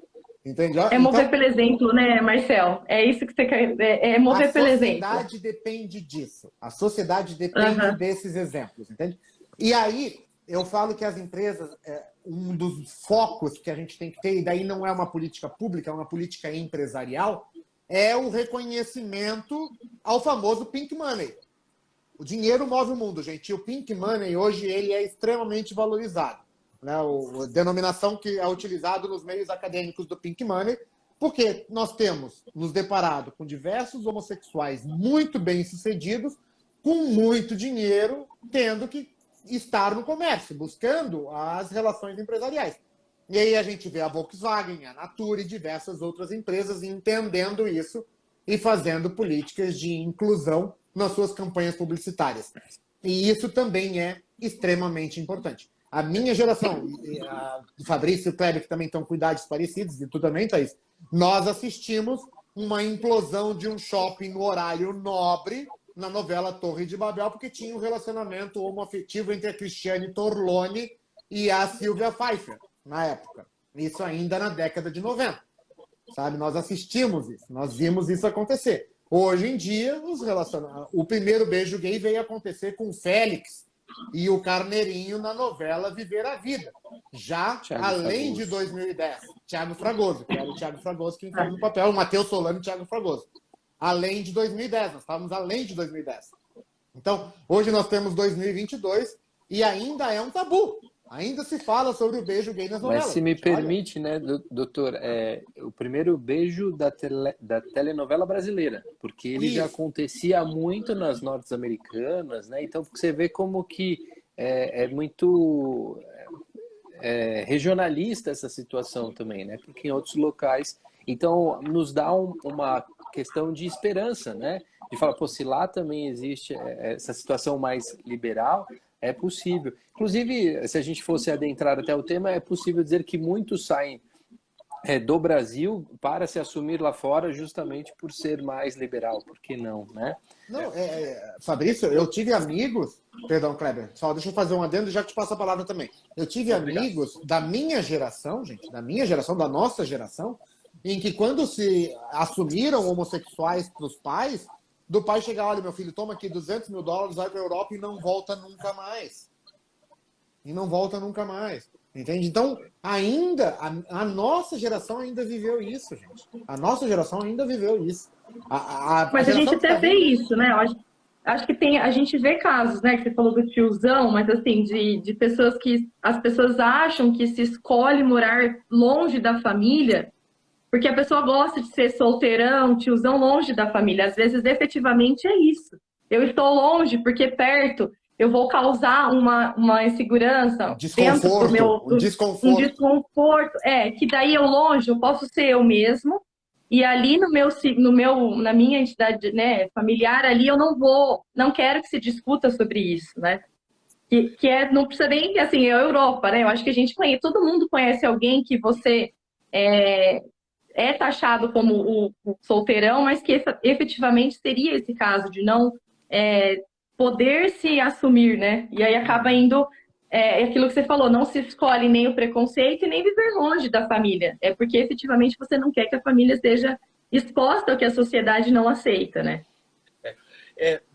Entende? É mover pelo exemplo, né, Marcel? É isso que você quer, é mover pelo exemplo. A sociedade depende disso. A sociedade depende desses exemplos, entende? E aí, eu falo que as empresas, um dos focos que a gente tem que ter, e daí não é uma política pública, é uma política empresarial, é o reconhecimento ao famoso pink money. O dinheiro move o mundo, gente. E o pink money, hoje, ele é extremamente valorizado. Né? A denominação que é utilizada nos meios acadêmicos do pink money, porque nós temos nos deparado com diversos homossexuais muito bem-sucedidos, com muito dinheiro, tendo que estar no comércio, buscando as relações empresariais. E aí a gente vê a Volkswagen, a Natura e diversas outras empresas entendendo isso e fazendo políticas de inclusão nas suas campanhas publicitárias. E isso também é extremamente importante. A minha geração, o Fabrício e o Kleber, que também estão com idades parecidas, e tu também, Thaís, nós assistimos uma implosão de um shopping no horário nobre na novela Torre de Babel, porque tinha um relacionamento homoafetivo entre a Cristiane Torlone e a Silvia Pfeiffer, na época. Isso ainda na década de 90. Sabe? Nós assistimos isso, nós vimos isso acontecer. Hoje em dia, o primeiro beijo gay veio acontecer com o Félix e o Carneirinho na novela Viver a Vida. Já Thiago além Fragoso. de 2010. Thiago Fragoso, que era o Thiago Fragoso quem fez o papel, o Matheus Solano e o Thiago Fragoso. Além de 2010, nós estávamos além de 2010. Então, hoje nós temos 2022 e ainda é um tabu. Ainda se fala sobre o beijo gay nas novelas. Mas se me permite, né, doutor, o primeiro beijo da telenovela brasileira, porque ele já acontecia muito nas norte-americanas, né? Então você vê como que é muito regionalista essa situação também, né? Porque em outros locais, então nos dá uma questão de esperança, né? De falar, pô, se lá também existe essa situação mais liberal, é possível. Inclusive, se a gente fosse adentrar até o tema, é possível dizer que muitos saem do Brasil para se assumir lá fora justamente por ser mais liberal. Por que não, né? Não, Fabrício, eu tive amigos... Perdão, Kleber, só deixa eu fazer um adendo e já te passo a palavra também. Eu tive amigos da minha geração, gente, da minha geração, da nossa geração, em que quando se assumiram homossexuais para os pais, do pai chegar, olha, meu filho, toma aqui $200 mil, vai para a Europa e não volta nunca mais. E não volta nunca mais. Entende? Então, ainda, a nossa geração ainda viveu isso, gente. A nossa geração ainda viveu isso. Mas a gente até vê isso, né? Acho que a gente vê casos, né? Que você falou do tiozão, mas assim, de pessoas que as pessoas acham que se escolhe morar longe da família porque a pessoa gosta de ser solteirão, tiozão, longe da família. Às vezes, efetivamente, é isso. Eu estou longe porque perto eu vou causar uma insegurança dentro do meu... Um desconforto. Um desconforto. Que daí eu longe, eu posso ser eu mesmo. E ali na minha entidade, né, familiar, ali eu não quero que se discuta sobre isso, né? Não precisa nem, assim, é a Europa, né? Eu acho que a gente conhece, todo mundo conhece alguém que você... é taxado como o solteirão, mas que efetivamente seria esse caso de não poder se assumir, né? E aí acaba indo aquilo que você falou, não se escolhe nem o preconceito e nem viver longe da família. É porque efetivamente você não quer que a família esteja exposta ao que a sociedade não aceita, né?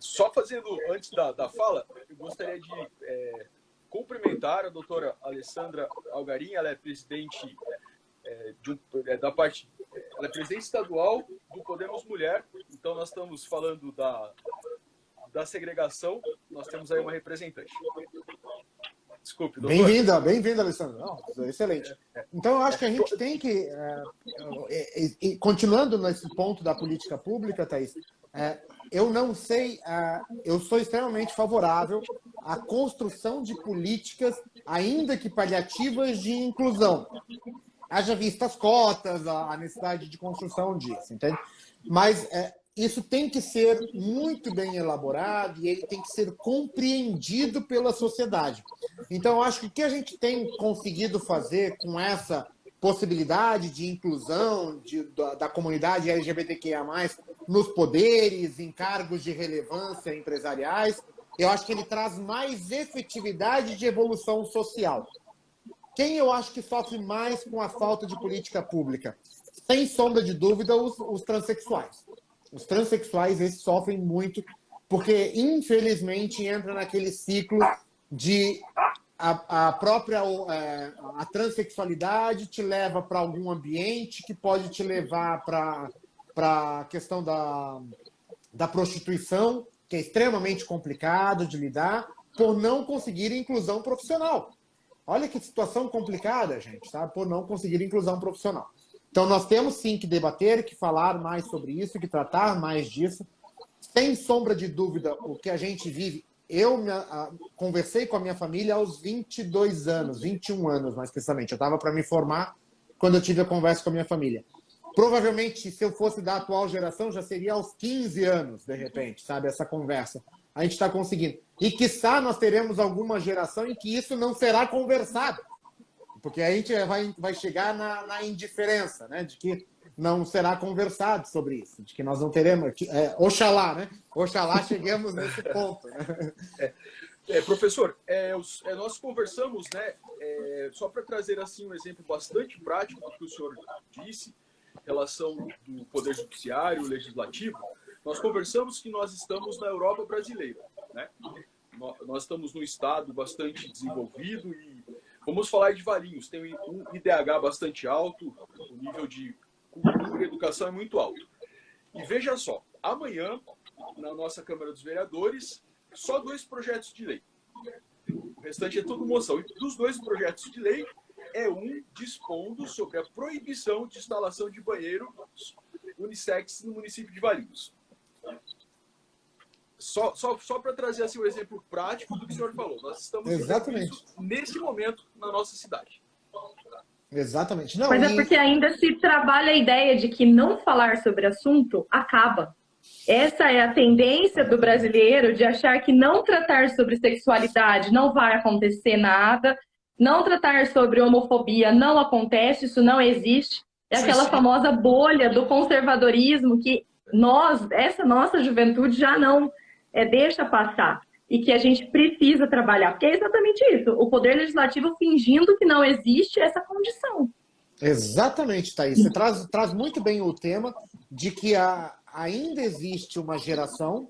Só fazendo, antes da fala, eu gostaria de cumprimentar a doutora Alessandra Algarin, ela é presidente... ela é presidente estadual do Podemos Mulher, então nós estamos falando da segregação, nós temos aí uma representante. Desculpe, doutor. Bem-vinda, Alessandro. Não, excelente. Então, eu acho que a gente tem que, continuando nesse ponto da política pública, Thaís, eu não sei, eu sou extremamente favorável à construção de políticas, ainda que paliativas, de inclusão. Haja vista as cotas, a necessidade de construção disso, entende? Mas isso tem que ser muito bem elaborado e ele tem que ser compreendido pela sociedade. Então, eu acho que o que a gente tem conseguido fazer com essa possibilidade de inclusão da comunidade LGBTQIA+, nos poderes, em cargos de relevância empresariais, eu acho que ele traz mais efetividade de evolução social. Quem eu acho que sofre mais com a falta de política pública? Sem sombra de dúvida, os transexuais. Os transexuais, esses sofrem muito, porque, infelizmente, entra naquele ciclo de a transexualidade te leva para algum ambiente que pode te levar para a questão da prostituição, que é extremamente complicado de lidar, por não conseguir inclusão profissional. Olha que situação complicada, gente, sabe? Por não conseguir inclusão profissional. Então, nós temos sim que debater, que falar mais sobre isso, que tratar mais disso. Sem sombra de dúvida, o que a gente vive... Eu conversei com a minha família aos 22 anos, 21 anos mais precisamente. Eu estava para me formar quando eu tive a conversa com a minha família. Provavelmente, se eu fosse da atual geração, já seria aos 15 anos, de repente, sabe? Essa conversa. A gente está conseguindo. E, quiçá, nós teremos alguma geração em que isso não será conversado. Porque a gente vai chegar na indiferença, né? De que não será conversado sobre isso, de que nós não teremos... Oxalá, né? Oxalá cheguemos nesse ponto. Né? Professor, nós conversamos, né? Só para trazer assim um exemplo bastante prático do que o senhor disse, em relação do Poder Judiciário, Legislativo, nós conversamos que nós estamos na Europa brasileira, né? Nós estamos num estado bastante desenvolvido e vamos falar de Valinhos, tem um IDH bastante alto, o nível de cultura e educação é muito alto. E veja só, amanhã, na nossa Câmara dos Vereadores, só 2 projetos de lei. O restante é tudo moção. E dos 2 projetos de lei, é um dispondo sobre a proibição de instalação de banheiros unissex no município de Valinhos. Só para trazer assim, um exemplo prático do que o senhor falou. Nós estamos Exatamente. Nesse momento na nossa cidade. Exatamente. Não, Mas é porque ainda se trabalha a ideia de que não falar sobre assunto acaba. Essa é a tendência do brasileiro de achar que não tratar sobre sexualidade não vai acontecer nada, não tratar sobre homofobia não acontece, isso não existe. É aquela famosa bolha do conservadorismo que essa nossa juventude já não deixa passar. E que a gente precisa trabalhar, porque é exatamente isso, o Poder Legislativo fingindo que não existe essa condição. Exatamente, Thaís. Você traz muito bem o tema de que ainda existe uma geração,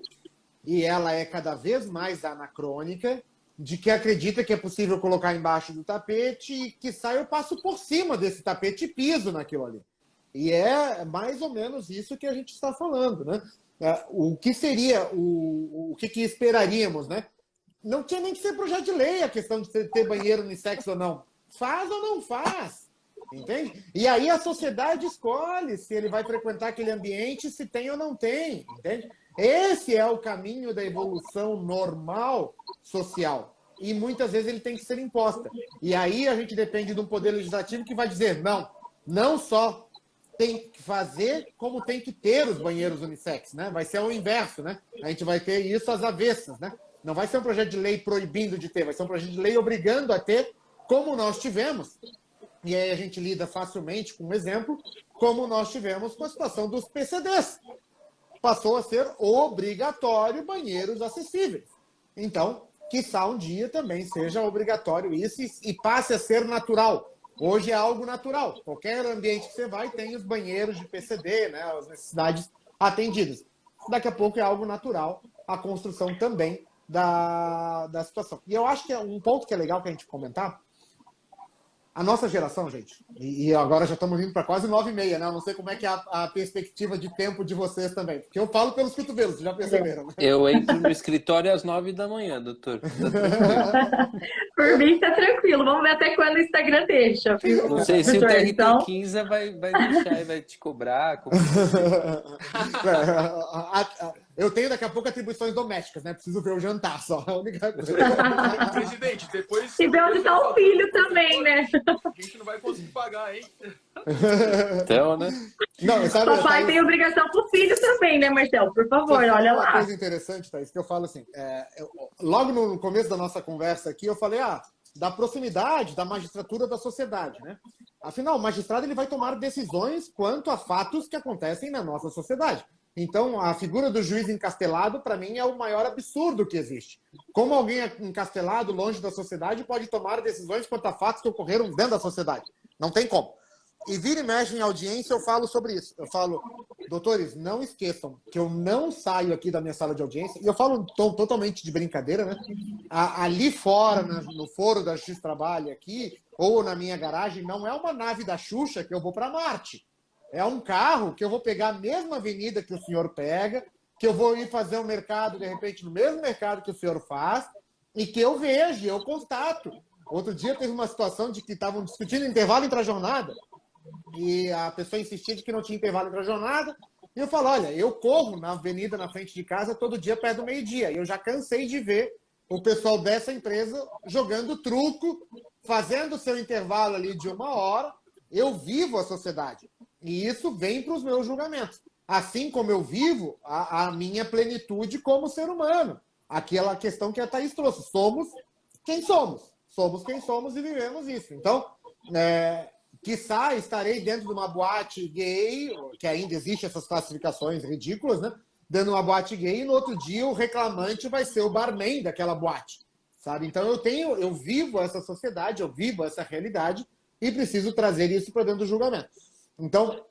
e ela é cada vez mais anacrônica, de que acredita que é possível colocar embaixo do tapete e que eu passo por cima desse tapete e piso naquilo ali. E é mais ou menos isso que a gente está falando, né? O que seria, o que esperaríamos, né? Não tinha nem que ser projeto de lei a questão de ter banheiro unissex ou não. Faz ou não faz, entende? E aí a sociedade escolhe se ele vai frequentar aquele ambiente, se tem ou não tem, entende? Esse é o caminho da evolução normal social. E muitas vezes ele tem que ser imposta. E aí a gente depende de um poder legislativo que vai dizer, não só tem que fazer, como tem que ter os banheiros unissex, né? Vai ser o inverso, né? A gente vai ter isso às avessas, né? Não vai ser um projeto de lei proibindo de ter, vai ser um projeto de lei obrigando a ter, como nós tivemos. E aí a gente lida facilmente com um exemplo, como nós tivemos com a situação dos PCDs. Passou a ser obrigatório banheiros acessíveis. Então, quiçá um dia também seja obrigatório isso e passe a ser natural. Hoje é algo natural. Qualquer ambiente que você vai tem os banheiros de PCD, né, as necessidades atendidas. Daqui a pouco é algo natural a construção também da situação. E eu acho que é um ponto que é legal que a gente comentar. A nossa geração, gente, e agora já estamos indo para quase 9h30, né? Eu não sei como é que é a perspectiva de tempo de vocês também, porque eu falo pelos cotovelos, já perceberam, né? Eu entro no escritório às 9 da manhã, doutor. Por mim tá tranquilo. Vamos ver até quando o Instagram deixa, viu? Não sei se o professor? Então, TRT15 vai deixar e vai te cobrar. Eu tenho daqui a pouco atribuições domésticas, né? Preciso ver o jantar só. A única coisa. Presidente, depois... e ver onde tá o filho também, né? A gente não vai conseguir pagar, hein? Então, né? Não, sabe, Papai tem obrigação pro filho também, né, Marcelo? Por favor, olha uma lá. coisa interessante, Thaís, que eu falo assim, logo no começo da nossa conversa aqui, eu falei, da proximidade da magistratura da sociedade, né? Afinal, o magistrado ele vai tomar decisões quanto a fatos que acontecem na nossa sociedade. Então, a figura do juiz encastelado, para mim, é o maior absurdo que existe. Como alguém encastelado, longe da sociedade, pode tomar decisões quanto a fatos que ocorreram dentro da sociedade? Não tem como. E vira e mexe em audiência, eu falo sobre isso. Eu falo, doutores, não esqueçam que eu não saio aqui da minha sala de audiência, e eu falo totalmente de brincadeira, né? Ali fora, no foro da Justiça do Trabalho aqui, ou na minha garagem, não é uma nave da Xuxa que eu vou para Marte. É um carro que eu vou pegar a mesma avenida que o senhor pega, que eu vou ir fazer um mercado, de repente, no mesmo mercado que o senhor faz, e que eu vejo, eu constato. Outro dia teve uma situação de que estavam discutindo intervalo entre a jornada, e a pessoa insistia de que não tinha intervalo entre a jornada, e eu falo, olha, eu corro na avenida na frente de casa todo dia perto do meio-dia, e eu já cansei de ver o pessoal dessa empresa jogando truco, fazendo seu intervalo ali de 1 hora. Eu vivo a sociedade, e isso vem para os meus julgamentos. Assim como eu vivo a minha plenitude como ser humano. Aquela questão que a Thaís trouxe. Somos quem somos. Somos quem somos e vivemos isso. Então, quiçá estarei dentro de uma boate gay, que ainda existe essas classificações ridículas, né? Dentro de uma boate gay, e no outro dia o reclamante vai ser o barman daquela boate, sabe? Então eu vivo essa sociedade, eu vivo essa realidade e preciso trazer isso para dentro do julgamento. Então,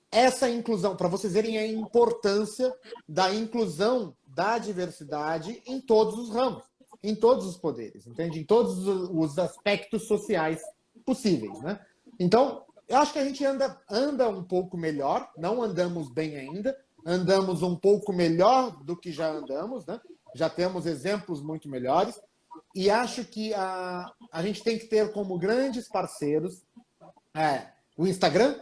essa inclusão, para vocês verem a importância da inclusão da diversidade em todos os ramos, em todos os poderes, entende? Em todos os aspectos sociais possíveis, né? Então, eu acho que a gente anda um pouco melhor, não andamos bem ainda, andamos um pouco melhor do que já andamos, né? Já temos exemplos muito melhores, e acho que a gente tem que ter como grandes parceiros o Instagram,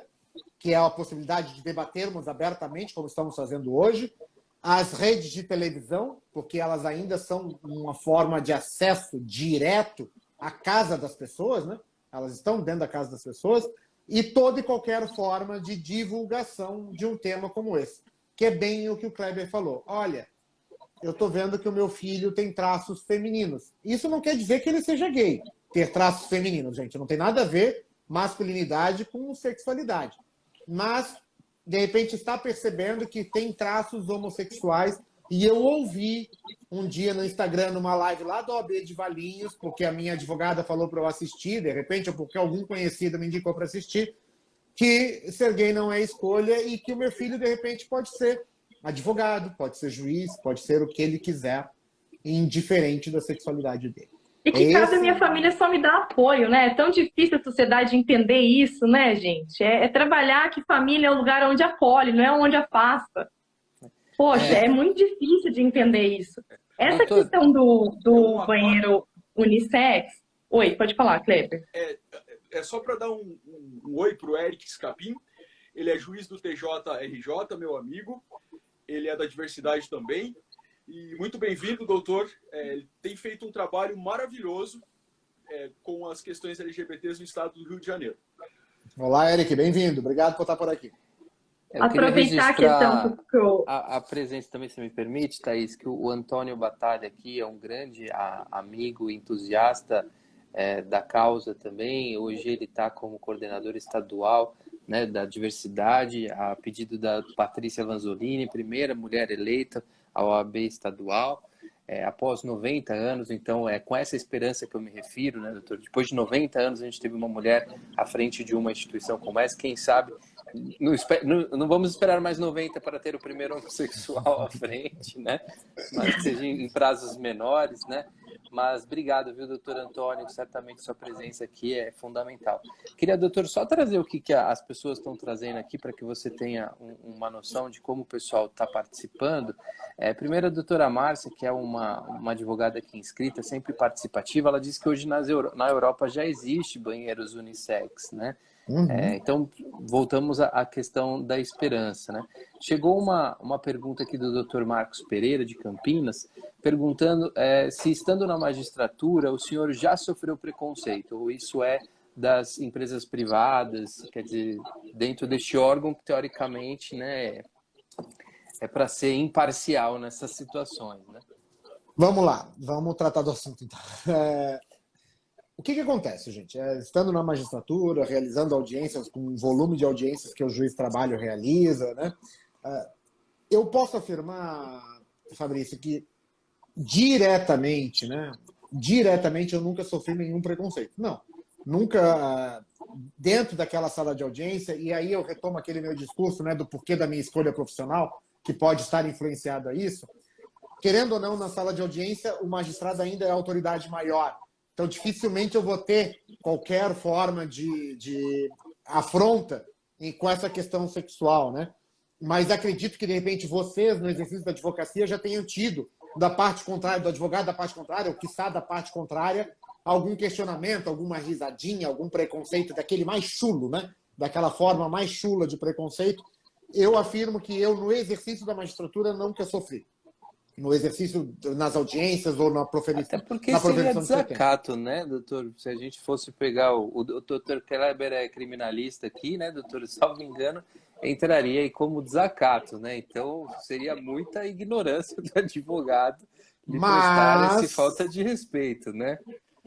que é a possibilidade de debatermos abertamente, como estamos fazendo hoje, as redes de televisão, porque elas ainda são uma forma de acesso direto à casa das pessoas, né? Elas estão dentro da casa das pessoas, e toda e qualquer forma de divulgação de um tema como esse, que é bem o que o Kleber falou. Olha, eu estou vendo que o meu filho tem traços femininos. Isso não quer dizer que ele seja gay, ter traços femininos, gente. Não tem nada a ver masculinidade com sexualidade. Mas, de repente, está percebendo que tem traços homossexuais. E eu ouvi um dia no Instagram, numa live lá da OAB de Valinhos, porque a minha advogada falou para eu assistir, de repente, ou porque algum conhecido me indicou para assistir, que ser gay não é escolha e que o meu filho, de repente, pode ser advogado, pode ser juiz, pode ser o que ele quiser, indiferente da sexualidade dele. E que cada minha família só me dá apoio, né? É tão difícil a sociedade entender isso, né, gente? É trabalhar que família é o lugar onde acolhe, não é onde afasta. Poxa, é muito difícil de entender isso. Essa questão do banheiro unissex... Oi, pode falar, Kleber. É só para dar um oi para o Eric Scapim. Ele é juiz do TJRJ, meu amigo. Ele é da diversidade também. E muito bem-vindo, doutor. Ele tem feito um trabalho maravilhoso com as questões LGBTs no estado do Rio de Janeiro. Olá, Eric. Bem-vindo. Obrigado por estar por aqui. Aproveitar a questão que eu... A presença também, se me permite, Thaís, que o Antônio Batalha aqui é um grande amigo, entusiasta da causa também. Hoje ele está como coordenador estadual, né, da diversidade, a pedido da Patrícia Vanzolini, primeira mulher eleita à OAB estadual, após 90 anos. Então, é com essa esperança que eu me refiro, né, doutor? Depois de 90 anos, a gente teve uma mulher à frente de uma instituição como essa. Quem sabe, não vamos esperar mais 90 para ter o primeiro homossexual à frente, né? Mas que seja em prazos menores, né? Mas obrigado, viu, doutor Antônio? Certamente sua presença aqui é fundamental. Queria, doutor, só trazer o que as pessoas estão trazendo aqui para que você tenha uma noção de como o pessoal está participando. Primeiro, a doutora Márcia, que é uma advogada aqui inscrita, sempre participativa, ela disse que hoje na Europa já existe banheiros unissex, né? Então, voltamos à questão da esperança, né? Chegou uma pergunta aqui do Dr. Marcos Pereira, de Campinas, perguntando se, estando na magistratura, o senhor já sofreu preconceito, ou isso é das empresas privadas, quer dizer, dentro deste órgão que, teoricamente, né, é para ser imparcial nessas situações, né? Vamos lá, vamos tratar do assunto, então. O que acontece, gente? Estando na magistratura, realizando audiências com um volume de audiências que o juiz trabalho realiza, né? Eu posso afirmar, Fabrício, que diretamente, né? Diretamente eu nunca sofri nenhum preconceito. Não, nunca dentro daquela sala de audiência, e aí eu retomo aquele meu discurso, né, do porquê da minha escolha profissional, que pode estar influenciado a isso. Querendo ou não, na sala de audiência, o magistrado ainda é a autoridade maior. Então, dificilmente eu vou ter qualquer forma de afronta com essa questão sexual, né? Mas acredito que, de repente, vocês, no exercício da advocacia, já tenham tido, da parte contrária, do advogado da parte contrária, ou quiçá da parte contrária, algum questionamento, alguma risadinha, algum preconceito daquele mais chulo, né? Daquela forma mais chula de preconceito. Eu afirmo que eu, no exercício da magistratura, nunca sofri. No exercício, nas audiências ou na proferição. Até porque seria desacato, né, doutor? Se a gente fosse pegar o doutor Kleber é criminalista aqui, né, doutor? Salvo engano, entraria aí como desacato, né? Então, seria muita ignorância do advogado de prestar essa falta de respeito, né?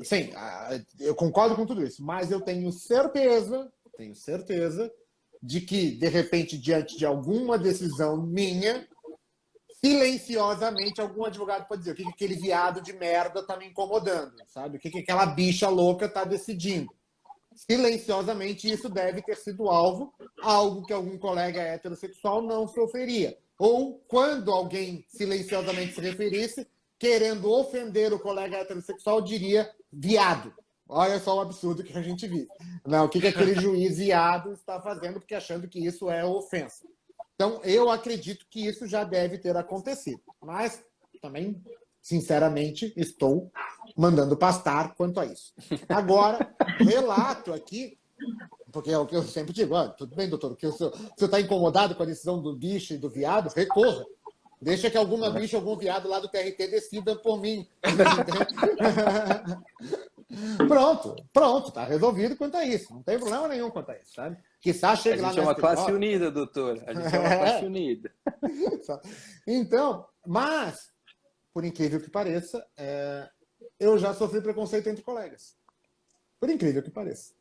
Sim, eu concordo com tudo isso, mas eu tenho certeza de que, de repente, diante de alguma decisão minha, silenciosamente algum advogado pode dizer o que aquele viado de merda tá me incomodando, sabe? O que aquela bicha louca tá decidindo. Silenciosamente isso deve ter sido algo que algum colega heterossexual não sofreria. Ou quando alguém silenciosamente se referisse, querendo ofender o colega heterossexual, diria viado. Olha só o absurdo que a gente vive. Não, o que aquele juiz viado está fazendo, porque achando que isso é ofensa. Então, eu acredito que isso já deve ter acontecido. Mas, também, sinceramente, estou mandando pastar quanto a isso. Agora, relato aqui, porque é o que eu sempre digo, tudo bem, doutor, que o senhor está incomodado com a decisão do bicho e do viado, recorra. Deixa que alguma bicha, algum viado lá do TRT decida por mim. Pronto, tá resolvido quanto a isso. Não tem problema nenhum quanto a isso, sabe? A gente é uma classe unida, doutor. A gente é uma classe unida. Então, mas, por incrível que pareça, eu já sofri preconceito entre colegas. Por incrível que pareça.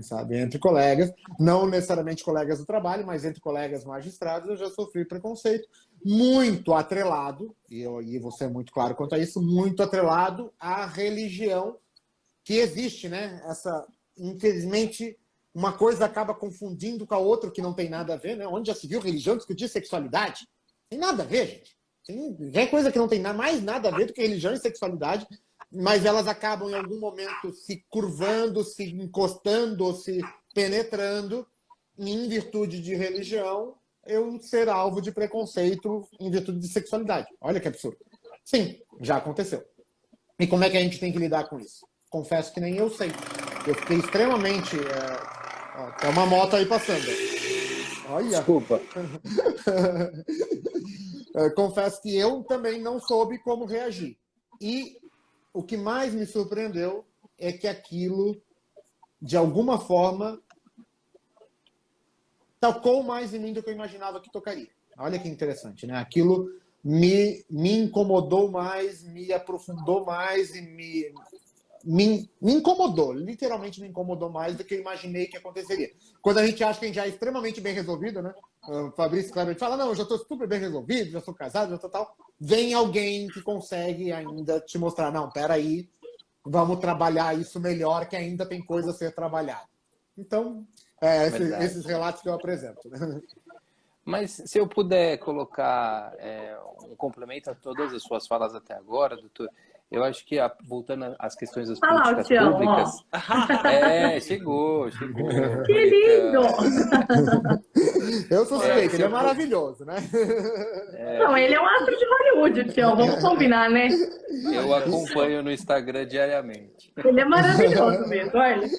Sabe? Entre colegas, não necessariamente colegas do trabalho, mas entre colegas magistrados, eu já sofri preconceito muito atrelado, e vou ser muito claro quanto a isso, muito atrelado à religião que existe, né? Essa, infelizmente, uma coisa acaba confundindo com a outra que não tem nada a ver, né? Onde já se viu religião discutir sexualidade? Tem nada a ver, gente. Tem coisa que não tem mais nada a ver do que religião e sexualidade, mas elas acabam em algum momento se curvando, se encostando, se penetrando, e em virtude de religião, eu ser alvo de preconceito em virtude de sexualidade. Olha que absurdo. Sim, já aconteceu. E como é que a gente tem que lidar com isso? Confesso que nem eu sei. Eu fiquei extremamente... tem uma moto aí passando. Olha. Desculpa. Confesso que eu também não soube como reagir. E o que mais me surpreendeu é que aquilo, de alguma forma, tocou mais em mim do que eu imaginava que tocaria. Olha que interessante, né? Aquilo me incomodou mais, me aprofundou mais e me incomodou, literalmente me incomodou mais do que eu imaginei que aconteceria. Quando a gente acha que a gente já é extremamente bem resolvido, né? O Fabrício claramente fala, não, eu já estou super bem resolvido, já sou casado, já estou tal. Vem alguém que consegue ainda te mostrar, não, peraí, vamos trabalhar isso melhor, que ainda tem coisa a ser trabalhada. Então, esses relatos que eu apresento. Mas se eu puder colocar um complemento a todas as suas falas até agora, doutor, eu acho que, voltando às questões das Olha lá o políticas Tião, públicas... ó. Chegou. Que lindo! Eu suspeito, ele é seu- maravilhoso, né? Não, ele é um astro de Hollywood, o Tião, vamos combinar, né? Eu acompanho no Instagram diariamente. Ele é maravilhoso mesmo, olha.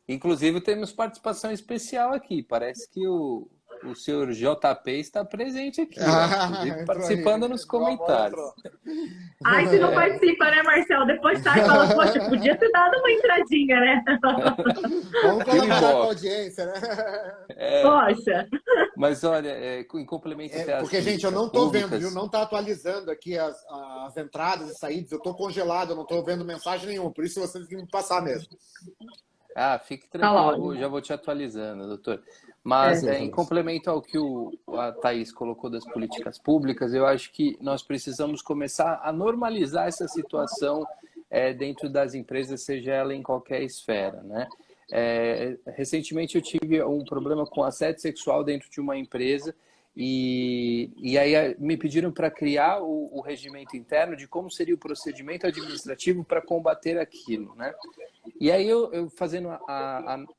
Inclusive, temos participação especial aqui. Parece que o senhor JP está presente aqui, ó, inclusive participando nos comentários. Ai, se não participa, né, Marcel? Depois sai e fala, poxa, podia ter dado uma entradinha, né? Vamos colaborar com a audiência, né? Poxa. Mas olha, em complemento até às porque, gente, eu não políticas estou vendo, públicas, viu? Não está atualizando aqui as entradas e saídas. Eu estou congelado, eu não estou vendo mensagem nenhuma. Por isso vocês têm que me passar mesmo. fique tranquilo, já vou te atualizando, doutor. Mas, em complemento ao que a Thaís colocou das políticas públicas, eu acho que nós precisamos começar a normalizar essa situação dentro das empresas, seja ela em qualquer esfera, né? Recentemente eu tive um problema com assédio sexual dentro de uma empresa e aí me pediram para criar o regimento interno de como seria o procedimento administrativo para combater aquilo, né? E aí eu fazendo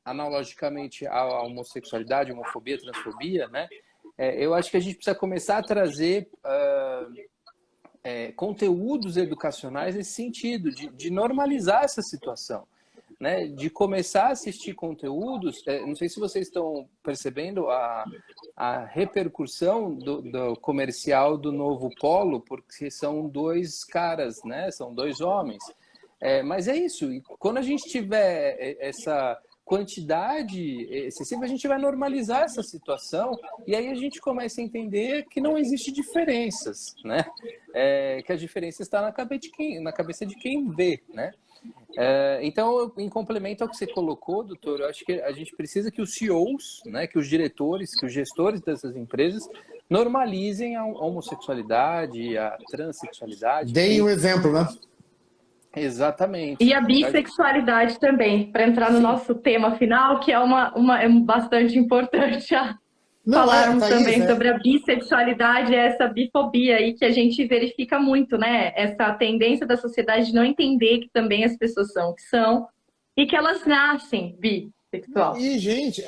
analogicamente a homossexualidade, homofobia, transfobia, né? Eu acho que a gente precisa começar a trazer conteúdos educacionais nesse sentido, de normalizar essa situação, né? De começar a assistir conteúdos. Não sei se vocês estão percebendo a repercussão do comercial do Novo Polo, porque são dois caras, né? São dois homens. Mas é isso, e quando a gente tiver essa quantidade excessiva, a gente vai normalizar essa situação e aí a gente começa a entender que não existe diferenças, né? Que a diferença está na cabeça de quem vê, né? Então, em complemento ao que você colocou, doutor, eu acho que a gente precisa que os CEOs, né, que os diretores, que os gestores dessas empresas normalizem a homossexualidade, a transexualidade. Deem um exemplo, né? Exatamente. E a bissexualidade também, para entrar no nosso tema final, que é é bastante importante falarmos Thaís, também sobre a bissexualidade, essa bifobia aí que a gente verifica muito, né? Essa tendência da sociedade de não entender que também as pessoas são o que são e que elas nascem bissexual. E, gente,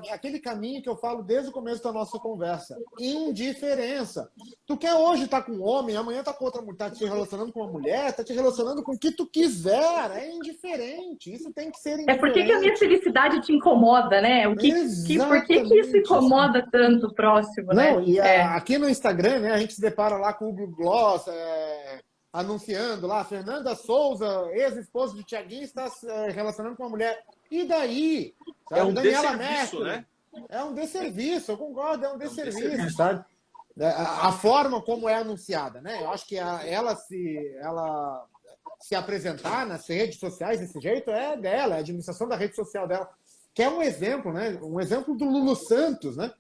aquele caminho que eu falo desde o começo da nossa conversa. Indiferença. Tu quer hoje estar com um homem, amanhã tá com outra mulher, tá te relacionando com uma mulher, tá te relacionando com o que tu quiser. É indiferente. Isso tem que ser indiferente. Por que a minha felicidade te incomoda, né? Por que isso incomoda tanto o próximo, né? Não, e aqui no Instagram, né, a gente se depara lá com o Google Gloss, anunciando lá, Fernanda Souza, ex-esposa de Thiaguinho, está se relacionando com uma mulher. E daí? Sabe? É um Daniela desserviço, Mercury, né? É um desserviço, eu concordo, é um desserviço, sabe? A forma como é anunciada, né? Eu acho que ela se apresentar nas redes sociais desse jeito é dela, é a administração da rede social dela, que é um exemplo, né? Um exemplo do Lulu Santos, né?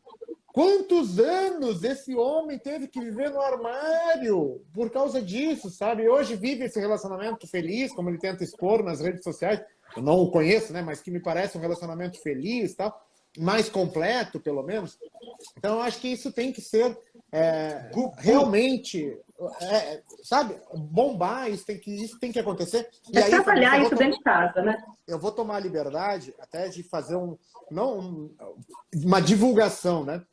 Quantos anos esse homem teve que viver no armário por causa disso, sabe? Hoje vive esse relacionamento feliz, como ele tenta expor nas redes sociais. Eu não o conheço, né? Mas que me parece um relacionamento feliz, tal, mais completo, pelo menos. Então, eu acho que isso tem que ser realmente, sabe? Bombar, isso tem que acontecer. E aí, trabalhar isso dentro de casa, né? Eu vou tomar a liberdade até de fazer uma divulgação, né?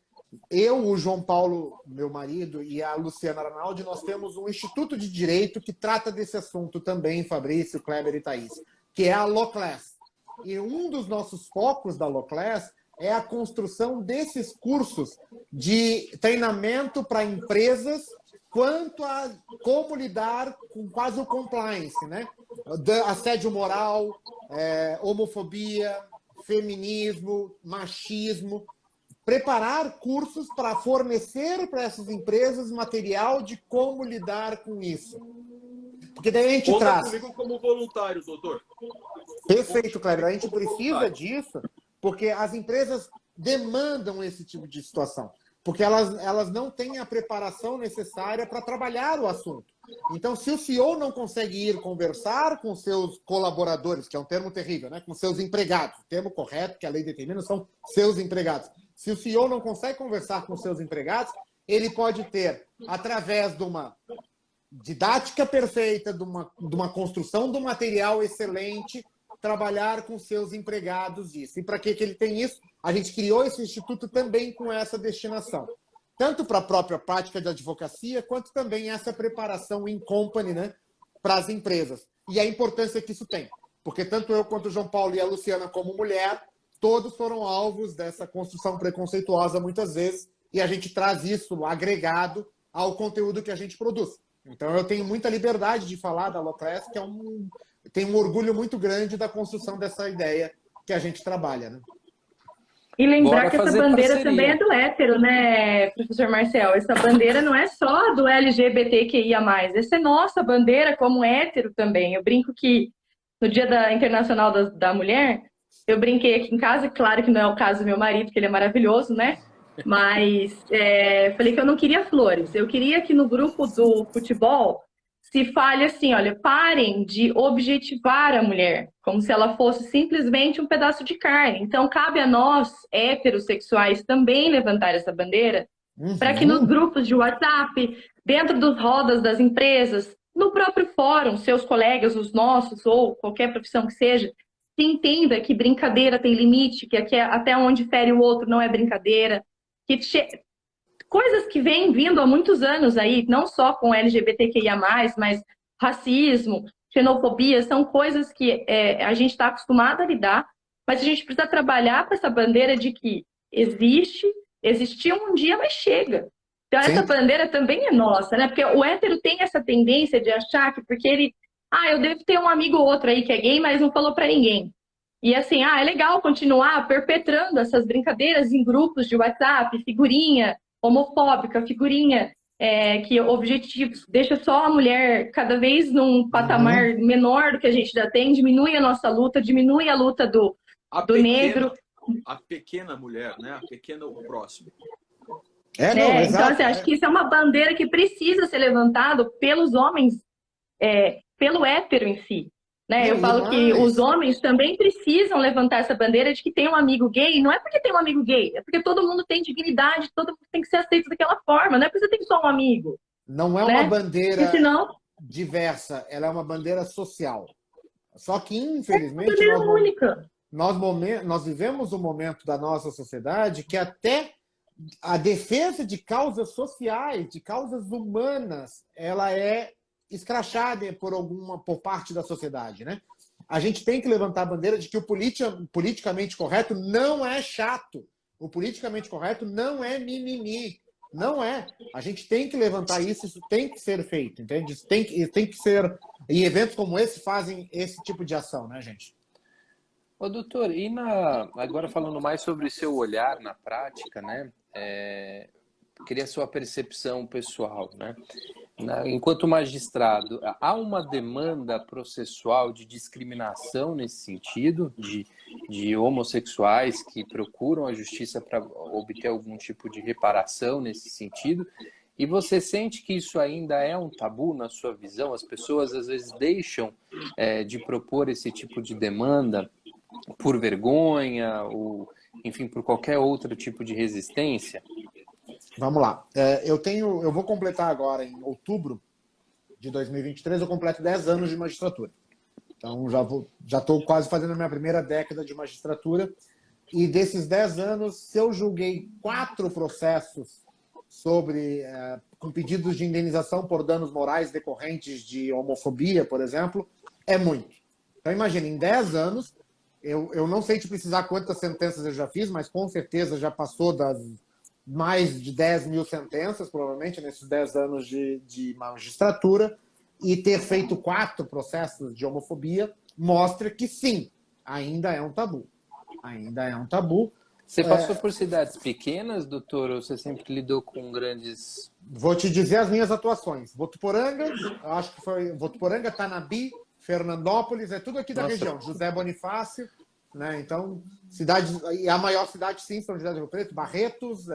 Eu, o João Paulo, meu marido, e a Luciana Arnaldi, nós temos um instituto de direito que trata desse assunto também, Fabrício, Kleber e Thaís, que é a Loclass. E um dos nossos focos da Loclass é a construção desses cursos de treinamento para empresas quanto a como lidar com quase o compliance, né? Assédio moral, homofobia, feminismo, machismo. Preparar cursos para fornecer para essas empresas material de como lidar com isso. Porque daí a gente traz... comigo como voluntário, doutor. Perfeito, Cléber. A gente precisa disso porque as empresas demandam esse tipo de situação. Porque elas não têm a preparação necessária para trabalhar o assunto. Então, se o CEO não consegue ir conversar com seus colaboradores, que é um termo terrível, né? Com seus empregados, o termo correto que a lei determina são seus empregados. Se o CEO não consegue conversar com seus empregados, ele pode ter, através de uma didática perfeita, de uma construção do material excelente, trabalhar com seus empregados isso. E para que ele tem isso? A gente criou esse instituto também com essa destinação. Tanto para a própria prática de advocacia, quanto também essa preparação in company, né, para as empresas. E a importância que isso tem. Porque tanto eu quanto o João Paulo e a Luciana, como mulher, todos foram alvos dessa construção preconceituosa muitas vezes, e a gente traz isso agregado ao conteúdo que a gente produz. Então eu tenho muita liberdade de falar da Loclass, que tem um orgulho muito grande da construção dessa ideia que a gente trabalha, né? E lembrar Bora que essa fazer bandeira parceria. também é do hétero, né, professor Marcel? Essa bandeira não é só do LGBTQIA+. Essa é nossa bandeira como hétero também. Eu brinco que no Dia Internacional da Mulher, eu brinquei aqui em casa, claro que não é o caso do meu marido, que ele é maravilhoso, né? Mas falei que eu não queria flores. Eu queria que no grupo do futebol se fale assim, olha, parem de objetivar a mulher, como se ela fosse simplesmente um pedaço de carne. Então, cabe a nós, heterossexuais, também levantar essa bandeira, para que nos grupos de WhatsApp, dentro das rodas das empresas, no próprio fórum, seus colegas, os nossos, ou qualquer profissão que seja, se entenda que brincadeira tem limite, que aqui até onde fere o outro não é brincadeira, que coisas que vêm vindo há muitos anos aí, não só com LGBTQIA+, mas racismo, xenofobia, são coisas que a gente está acostumado a lidar, mas a gente precisa trabalhar com essa bandeira de que existiu um dia, mas chega. Então essa bandeira também é nossa, né? Porque o hétero tem essa tendência de achar que porque ele... eu devo ter um amigo ou outro aí que é gay, mas não falou para ninguém. E assim, é legal continuar perpetrando essas brincadeiras em grupos de WhatsApp, figurinha homofóbica, figurinha que objetivos, deixa só a mulher cada vez num patamar menor do que a gente já tem, diminui a nossa luta, diminui a luta do negro. A pequena mulher, né? A pequena o próximo. Então, assim, acho que isso é uma bandeira que precisa ser levantado pelos homens, pelo hétero em si. Né? Eu falo que os homens também precisam levantar essa bandeira de que tem um amigo gay. Não é porque tem um amigo gay, é porque todo mundo tem dignidade, todo mundo tem que ser aceito daquela forma. Não é porque você tem só um amigo. Não é uma bandeira diversa, ela é uma bandeira social. Só que, infelizmente, nós vivemos um momento da nossa sociedade que até a defesa de causas sociais, de causas humanas, ela é escrachada por parte da sociedade, né? A gente tem que levantar a bandeira de que o politicamente correto não é chato. O politicamente correto não é mimimi. Não é. A gente tem que levantar isso tem que ser feito, entende? Isso tem que ser... E eventos como esse fazem esse tipo de ação, né, gente? Ô, doutor, agora falando mais sobre seu olhar na prática, né? Queria a sua percepção pessoal, né? Enquanto magistrado, há uma demanda processual de discriminação nesse sentido, de homossexuais que procuram a justiça para obter algum tipo de reparação nesse sentido? E você sente que isso ainda é um tabu na sua visão? As pessoas às vezes deixam de propor esse tipo de demanda por vergonha ou, enfim, por qualquer outro tipo de resistência? Vamos lá. Eu vou completar agora, em outubro de 2023, eu completo 10 anos de magistratura. Então, já estou quase fazendo a minha primeira década de magistratura. E desses 10 anos, se eu julguei 4 processos com pedidos de indenização por danos morais decorrentes de homofobia, por exemplo, é muito. Então, imagina, em 10 anos, eu não sei te precisar quantas sentenças eu já fiz, mas com certeza já passou das mais de 10 mil sentenças, provavelmente, nesses 10 anos de magistratura, e ter feito 4 processos de homofobia mostra que, sim, ainda é um tabu. Ainda é um tabu. Você passou por cidades pequenas, doutor, ou você sempre lidou com grandes... Vou te dizer as minhas atuações. Votuporanga, acho que foi Votuporanga, Tanabi, Fernandópolis, é tudo aqui da região. José Bonifácio, né? Então, e a maior cidade, sim, São José do Rio Preto, Barretos,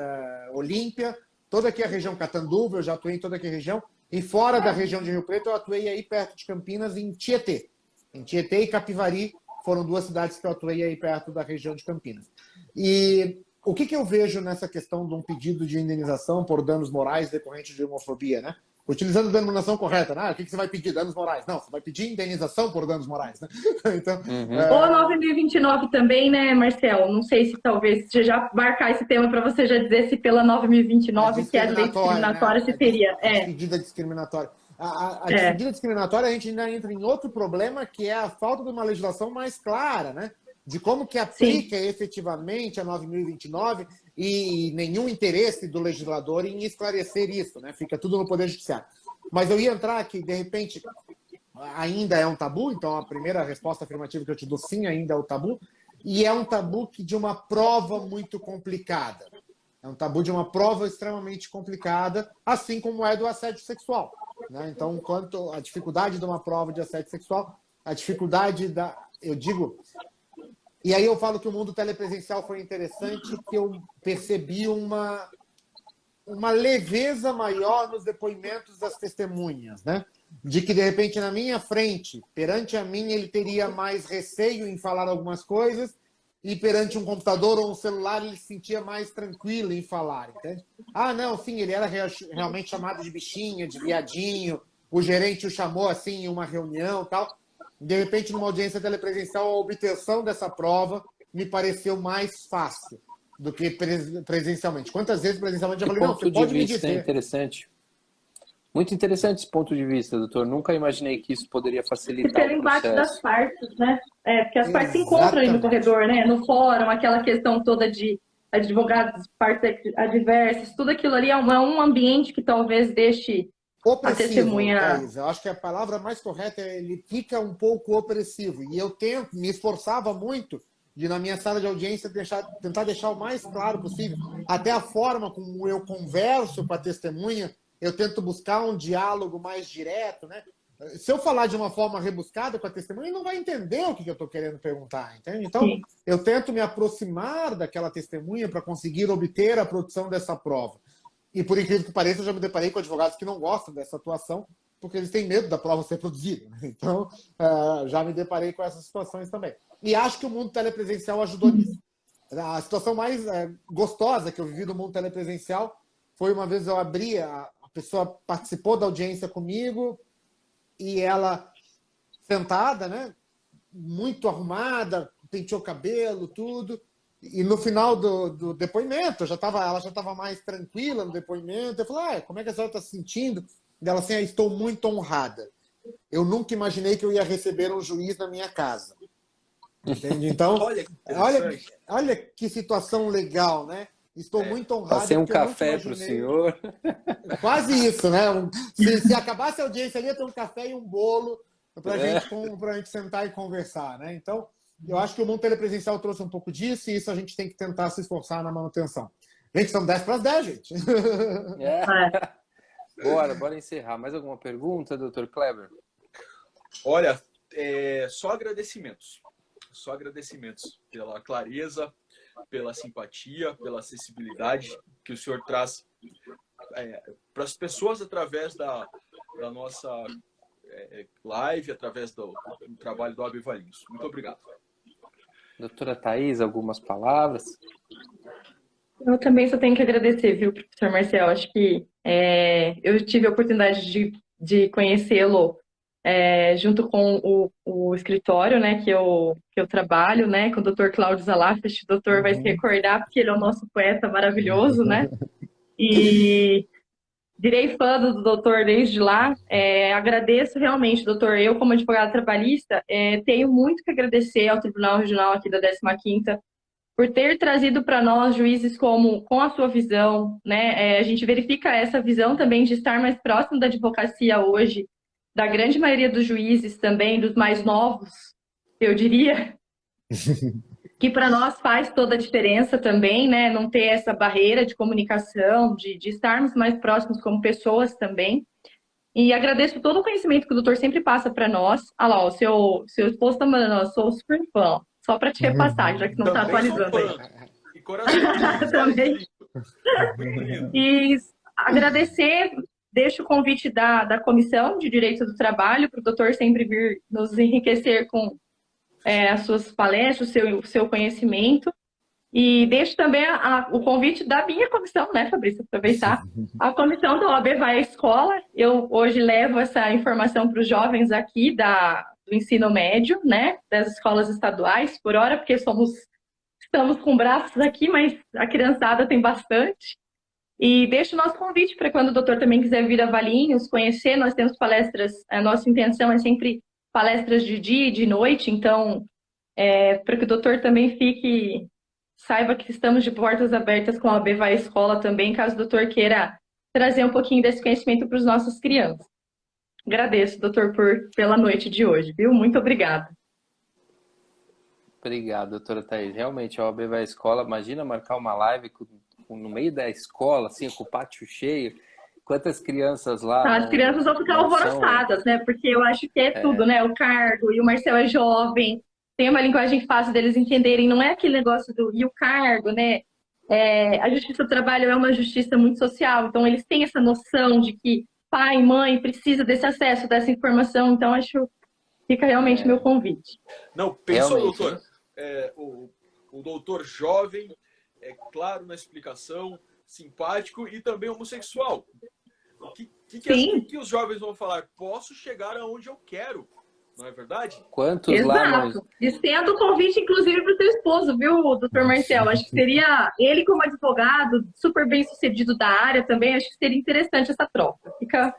Olímpia, toda aqui a região Catanduva, eu já atuei em toda aqui a região. E fora da região de Rio Preto, eu atuei aí perto de Campinas, em Tietê. Em Tietê e Capivari foram 2 cidades que eu atuei aí perto da região de Campinas. E o que eu vejo nessa questão de um pedido de indenização por danos morais decorrentes de homofobia, né? utilizando a denominação correta, né? O que você vai pedir? Danos morais. Não, você vai pedir indenização por danos morais, né? Então, Ou a 9.029 também, né, Marcel? Não sei se talvez você já marcar esse tema para você já dizer se pela 9.029, que é a lei discriminatória, né? se teria. A despedida discriminatória. A despedida discriminatória, a gente ainda entra em outro problema, que é a falta de uma legislação mais clara, né? De como que aplica efetivamente a 9.029 e nenhum interesse do legislador em esclarecer isso, né? Fica tudo no Poder Judiciário. Mas eu ia entrar aqui, de repente, ainda é um tabu, então a primeira resposta afirmativa que eu te dou, sim, ainda é o tabu, e é um tabu de uma prova muito complicada. É um tabu de uma prova extremamente complicada, assim como é do assédio sexual, né? Então, quanto à dificuldade de uma prova de assédio sexual, a dificuldade eu digo... E aí eu falo que o mundo telepresencial foi interessante, que eu percebi uma leveza maior nos depoimentos das testemunhas, né? De que, de repente, na minha frente, perante a mim, ele teria mais receio em falar algumas coisas e perante um computador ou um celular ele se sentia mais tranquilo em falar, entende? Ah, não, sim, ele era realmente chamado de bichinha, de viadinho, o gerente o chamou assim em uma reunião e tal. De repente, numa audiência telepresencial, a obtenção dessa prova me pareceu mais fácil do que presencialmente. Quantas vezes presencialmente eu falei, não, você pode me dizer. Interessante. Muito interessante esse ponto de vista, doutor. Nunca imaginei que isso poderia facilitar pelo o embate processo. das partes, né? Porque as partes se encontram aí no corredor, né? No fórum, aquela questão toda de advogados, partes adversas, tudo aquilo ali é um ambiente que talvez deixe a testemunha... Eu acho que a palavra mais correta é ele fica um pouco opressivo. E eu me esforçava muito de, na minha sala de audiência, tentar deixar o mais claro possível. Até a forma como eu converso com a testemunha, eu tento buscar um diálogo mais direto, né? Se eu falar de uma forma rebuscada com a testemunha, ele não vai entender o que eu estou querendo perguntar, entende? Então, eu tento me aproximar daquela testemunha para conseguir obter a produção dessa prova. E, por incrível que pareça, eu já me deparei com advogados que não gostam dessa atuação, porque eles têm medo da prova ser produzida, né? Então, já me deparei com essas situações também. E acho que o mundo telepresencial ajudou nisso. A situação mais gostosa que eu vivi do mundo telepresencial foi uma vez eu abri, a pessoa participou da audiência comigo e ela sentada, né, muito arrumada, penteou o cabelo, tudo. E no final do depoimento, ela já estava mais tranquila no depoimento. Eu falei, como é que a senhora está se sentindo? E ela assim, estou muito honrada. Eu nunca imaginei que eu ia receber um juiz na minha casa. Entende? Então, olha que situação legal, né? Estou muito honrado. Passei um café para o senhor. Quase isso, né? Se acabasse a audiência ali, ia ter um café e um bolo para a gente sentar e conversar, né? Então, eu acho que o mundo telepresencial trouxe um pouco disso e isso a gente tem que tentar se esforçar na manutenção. Gente, são 10 para as 10, gente. Bora encerrar. Mais alguma pergunta, doutor Kleber? Olha, só agradecimentos. Só agradecimentos pela clareza, pela simpatia, pela acessibilidade que o senhor traz para as pessoas através da nossa live, através do trabalho do AB Valinhos. Muito obrigado. Doutora Thaís, algumas palavras? Eu também só tenho que agradecer, viu, professor Marcel? Acho que eu tive a oportunidade de conhecê-lo junto com o escritório, né, que eu trabalho, né, com o Dr. Cláudio Zalafest. O doutor vai se recordar, porque ele é o nosso poeta maravilhoso, né? E virei fã do doutor desde lá. Agradeço realmente, doutor. Eu, como advogada trabalhista, tenho muito que agradecer ao Tribunal Regional aqui da 15ª por ter trazido para nós, juízes, com a sua visão, né? A gente verifica essa visão também de estar mais próximo da advocacia hoje, da grande maioria dos juízes também, dos mais novos, eu diria, que para nós faz toda a diferença também, né? Não ter essa barreira de comunicação, de estarmos mais próximos como pessoas também. E agradeço todo o conhecimento que o doutor sempre passa para nós. Ah lá, o seu esposo está mandando, eu sou super fã. Só para te repassar, já que não está atualizando aí. E coração. Também. E agradecer, deixo o convite da Comissão de Direito do Trabalho para o doutor sempre vir nos enriquecer com as suas palestras, o seu conhecimento. E deixo também o convite da minha comissão, né, Fabrício, aproveitar. A comissão da OAB vai à escola. Eu hoje levo essa informação para os jovens aqui do ensino médio, né, das escolas estaduais, por hora, porque estamos com braços aqui, mas a criançada tem bastante. E deixo o nosso convite para quando o doutor também quiser vir a Valinhos, conhecer. Nós temos palestras, a nossa intenção é sempre palestras de dia e de noite, então, para que o doutor também saiba que estamos de portas abertas com a OAB Vai à Escola também, caso o doutor queira trazer um pouquinho desse conhecimento para os nossos crianças. Agradeço, doutor, pela noite de hoje, viu? Muito obrigada. Obrigado, doutora Thaís. Realmente, a OAB Vai à Escola, imagina marcar uma live no meio da escola, assim, com o pátio cheio. Quantas crianças lá As crianças vão ficar alvoroçadas, né? Porque eu acho que é tudo, né? O cargo, e o Marcel é jovem, tem uma linguagem fácil deles entenderem, não é aquele negócio e o cargo, né? A justiça do trabalho é uma justiça muito social, então eles têm essa noção de que pai, mãe precisa desse acesso, dessa informação, então acho que fica realmente meu convite. Não, pensou, Realmente, doutor? O doutor jovem, é claro na explicação, simpático e também homossexual. O que os jovens vão falar? Posso chegar aonde eu quero, não é verdade? Quantos Exato. Estendo o convite, inclusive, para o seu esposo, viu, doutor Marcel? Acho que seria ele como advogado, super bem sucedido da área também, acho que seria interessante essa troca. Fica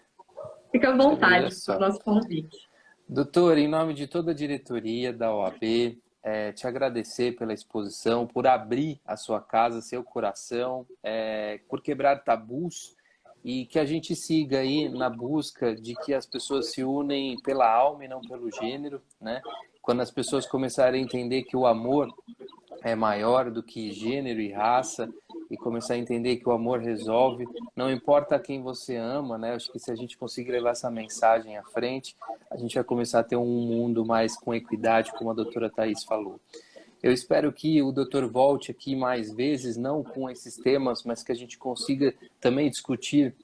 à vontade para o nosso convite. Doutor, em nome de toda a diretoria da OAB, te agradecer pela exposição, por abrir a sua casa, seu coração, por quebrar tabus e que a gente siga aí na busca de que as pessoas se unem pela alma e não pelo gênero, né? Quando as pessoas começarem a entender que o amor é maior do que gênero e raça e começar a entender que o amor resolve, não importa quem você ama, né? Acho que se a gente conseguir levar essa mensagem à frente, a gente vai começar a ter um mundo mais com equidade, como a doutora Thaís falou. Eu espero que o doutor volte aqui mais vezes, não com esses temas, mas que a gente consiga também discutir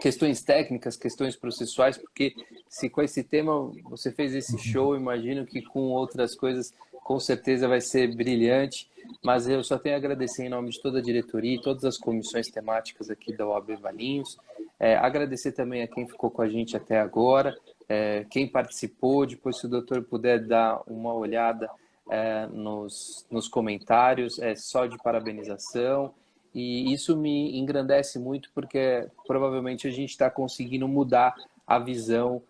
questões técnicas, questões processuais, porque se com esse tema você fez esse show, imagino que com outras coisas com certeza vai ser brilhante, mas eu só tenho a agradecer em nome de toda a diretoria e todas as comissões temáticas aqui da OAB Valinhos, agradecer também a quem ficou com a gente até agora, quem participou, depois se o doutor puder dar uma olhada nos comentários, só de parabenização, e isso me engrandece muito porque provavelmente a gente está conseguindo mudar a visão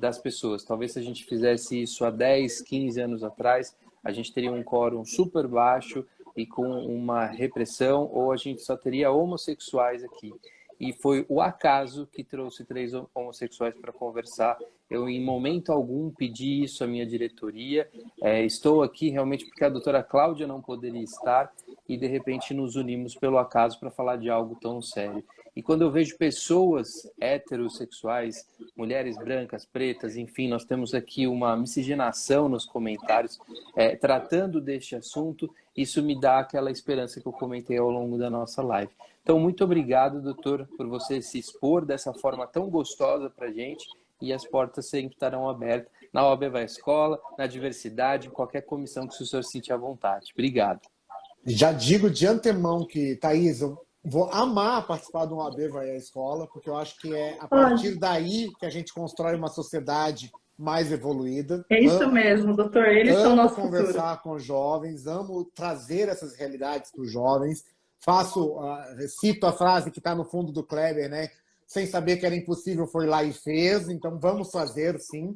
das pessoas. Talvez se a gente fizesse isso há 10, 15 anos atrás, a gente teria um quórum super baixo e com uma repressão, ou a gente só teria homossexuais aqui. E foi o acaso que trouxe 3 homossexuais para conversar. Eu, em momento algum, pedi isso à minha diretoria. Estou aqui realmente porque a doutora Cláudia não poderia estar e, de repente, nos unimos pelo acaso para falar de algo tão sério. E quando eu vejo pessoas heterossexuais, mulheres brancas, pretas, enfim, nós temos aqui uma miscigenação nos comentários tratando deste assunto, isso me dá aquela esperança que eu comentei ao longo da nossa live. Então, muito obrigado, doutor, por você se expor dessa forma tão gostosa para a gente e as portas sempre estarão abertas na OAB Vai à Escola, na diversidade, em qualquer comissão que o senhor se sentir à vontade. Obrigado. Já digo de antemão que, Thaís, eu vou amar participar do OAB Vai à Escola, porque eu acho que é a partir daí que a gente constrói uma sociedade mais evoluída. É isso mesmo, doutor. Eles são nosso futuro. Amo conversar com jovens, amo trazer essas realidades para os jovens. Cito a frase que está no fundo do Kleber, né? Sem saber que era impossível, foi lá e fez. Então, vamos fazer, sim.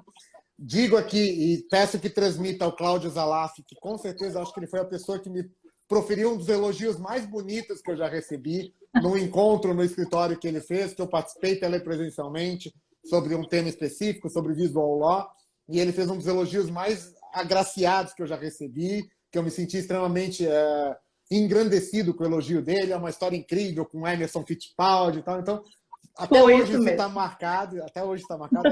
Digo aqui e peço que transmita ao Cláudio Zalaf, que com certeza acho que ele foi a pessoa que me proferiu um dos elogios mais bonitos que eu já recebi no encontro no escritório que ele fez, que eu participei telepresencialmente, sobre um tema específico, sobre visual law, e ele fez um dos elogios mais agraciados que eu já recebi, que eu me senti extremamente engrandecido com o elogio dele. É uma história incrível com Emerson Fittipaldi e tal. Então, até hoje isso está marcado,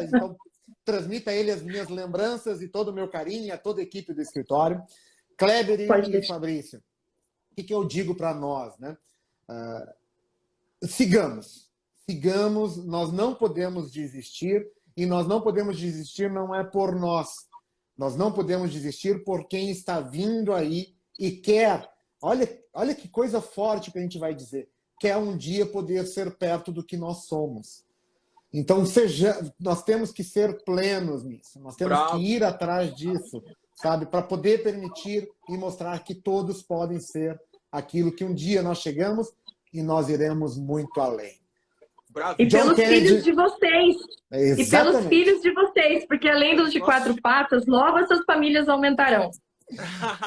então transmita a ele as minhas lembranças e todo o meu carinho, a toda a equipe do escritório. Kleber e Fabrício, o que eu digo para nós, né? Sigamos, nós não podemos desistir, e nós não podemos desistir não é por nós não podemos desistir por quem está vindo aí e quer Olha que coisa forte que a gente vai dizer. Quer um dia poder ser perto do que nós somos. Então, nós temos que ser plenos nisso. Nós temos Bravo. que ir atrás disso, sabe? Para poder permitir e mostrar que todos podem ser aquilo que um dia nós chegamos e nós iremos muito além. Bravo. E John pelos Kennedy- filhos de vocês. E pelos Exatamente. filhos de vocês, porque além dos de Nossa. 4 patas, logo essas famílias aumentarão.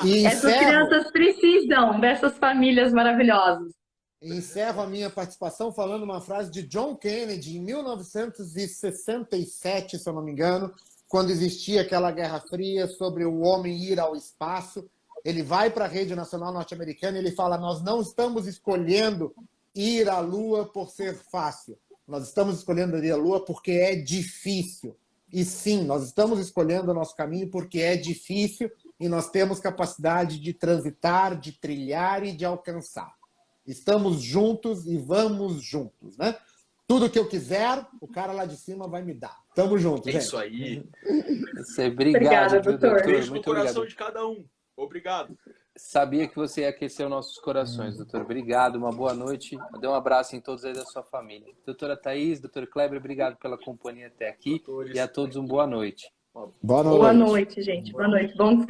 E Essas crianças precisam dessas famílias maravilhosas. encerro a minha participação falando uma frase de John Kennedy, em 1967, se eu não me engano, quando existia aquela Guerra Fria sobre o homem ir ao espaço. Ele vai para a Rede Nacional Norte-Americana e ele fala: nós não estamos escolhendo ir à Lua por ser fácil. Nós estamos escolhendo ir à Lua porque é difícil. E sim, nós estamos escolhendo o nosso caminho porque é difícil e nós temos capacidade de transitar, de trilhar e de alcançar. Estamos juntos e vamos juntos, né? Tudo que eu quiser, o cara lá de cima vai me dar. Tamo junto, É gente. isso aí. Isso aí, obrigado, Obrigada, viu, doutor. Beijo no Muito coração obrigado. de cada um. Obrigado. Sabia que você ia aquecer os nossos corações, doutor. Obrigado, uma boa noite. Dê um abraço em todos aí da sua família. Doutora Thaís, doutor Kleber, obrigado pela companhia até aqui. Doutores. E a todos uma boa noite. Boa noite. Boa noite, gente. Boa noite. Bom descanso.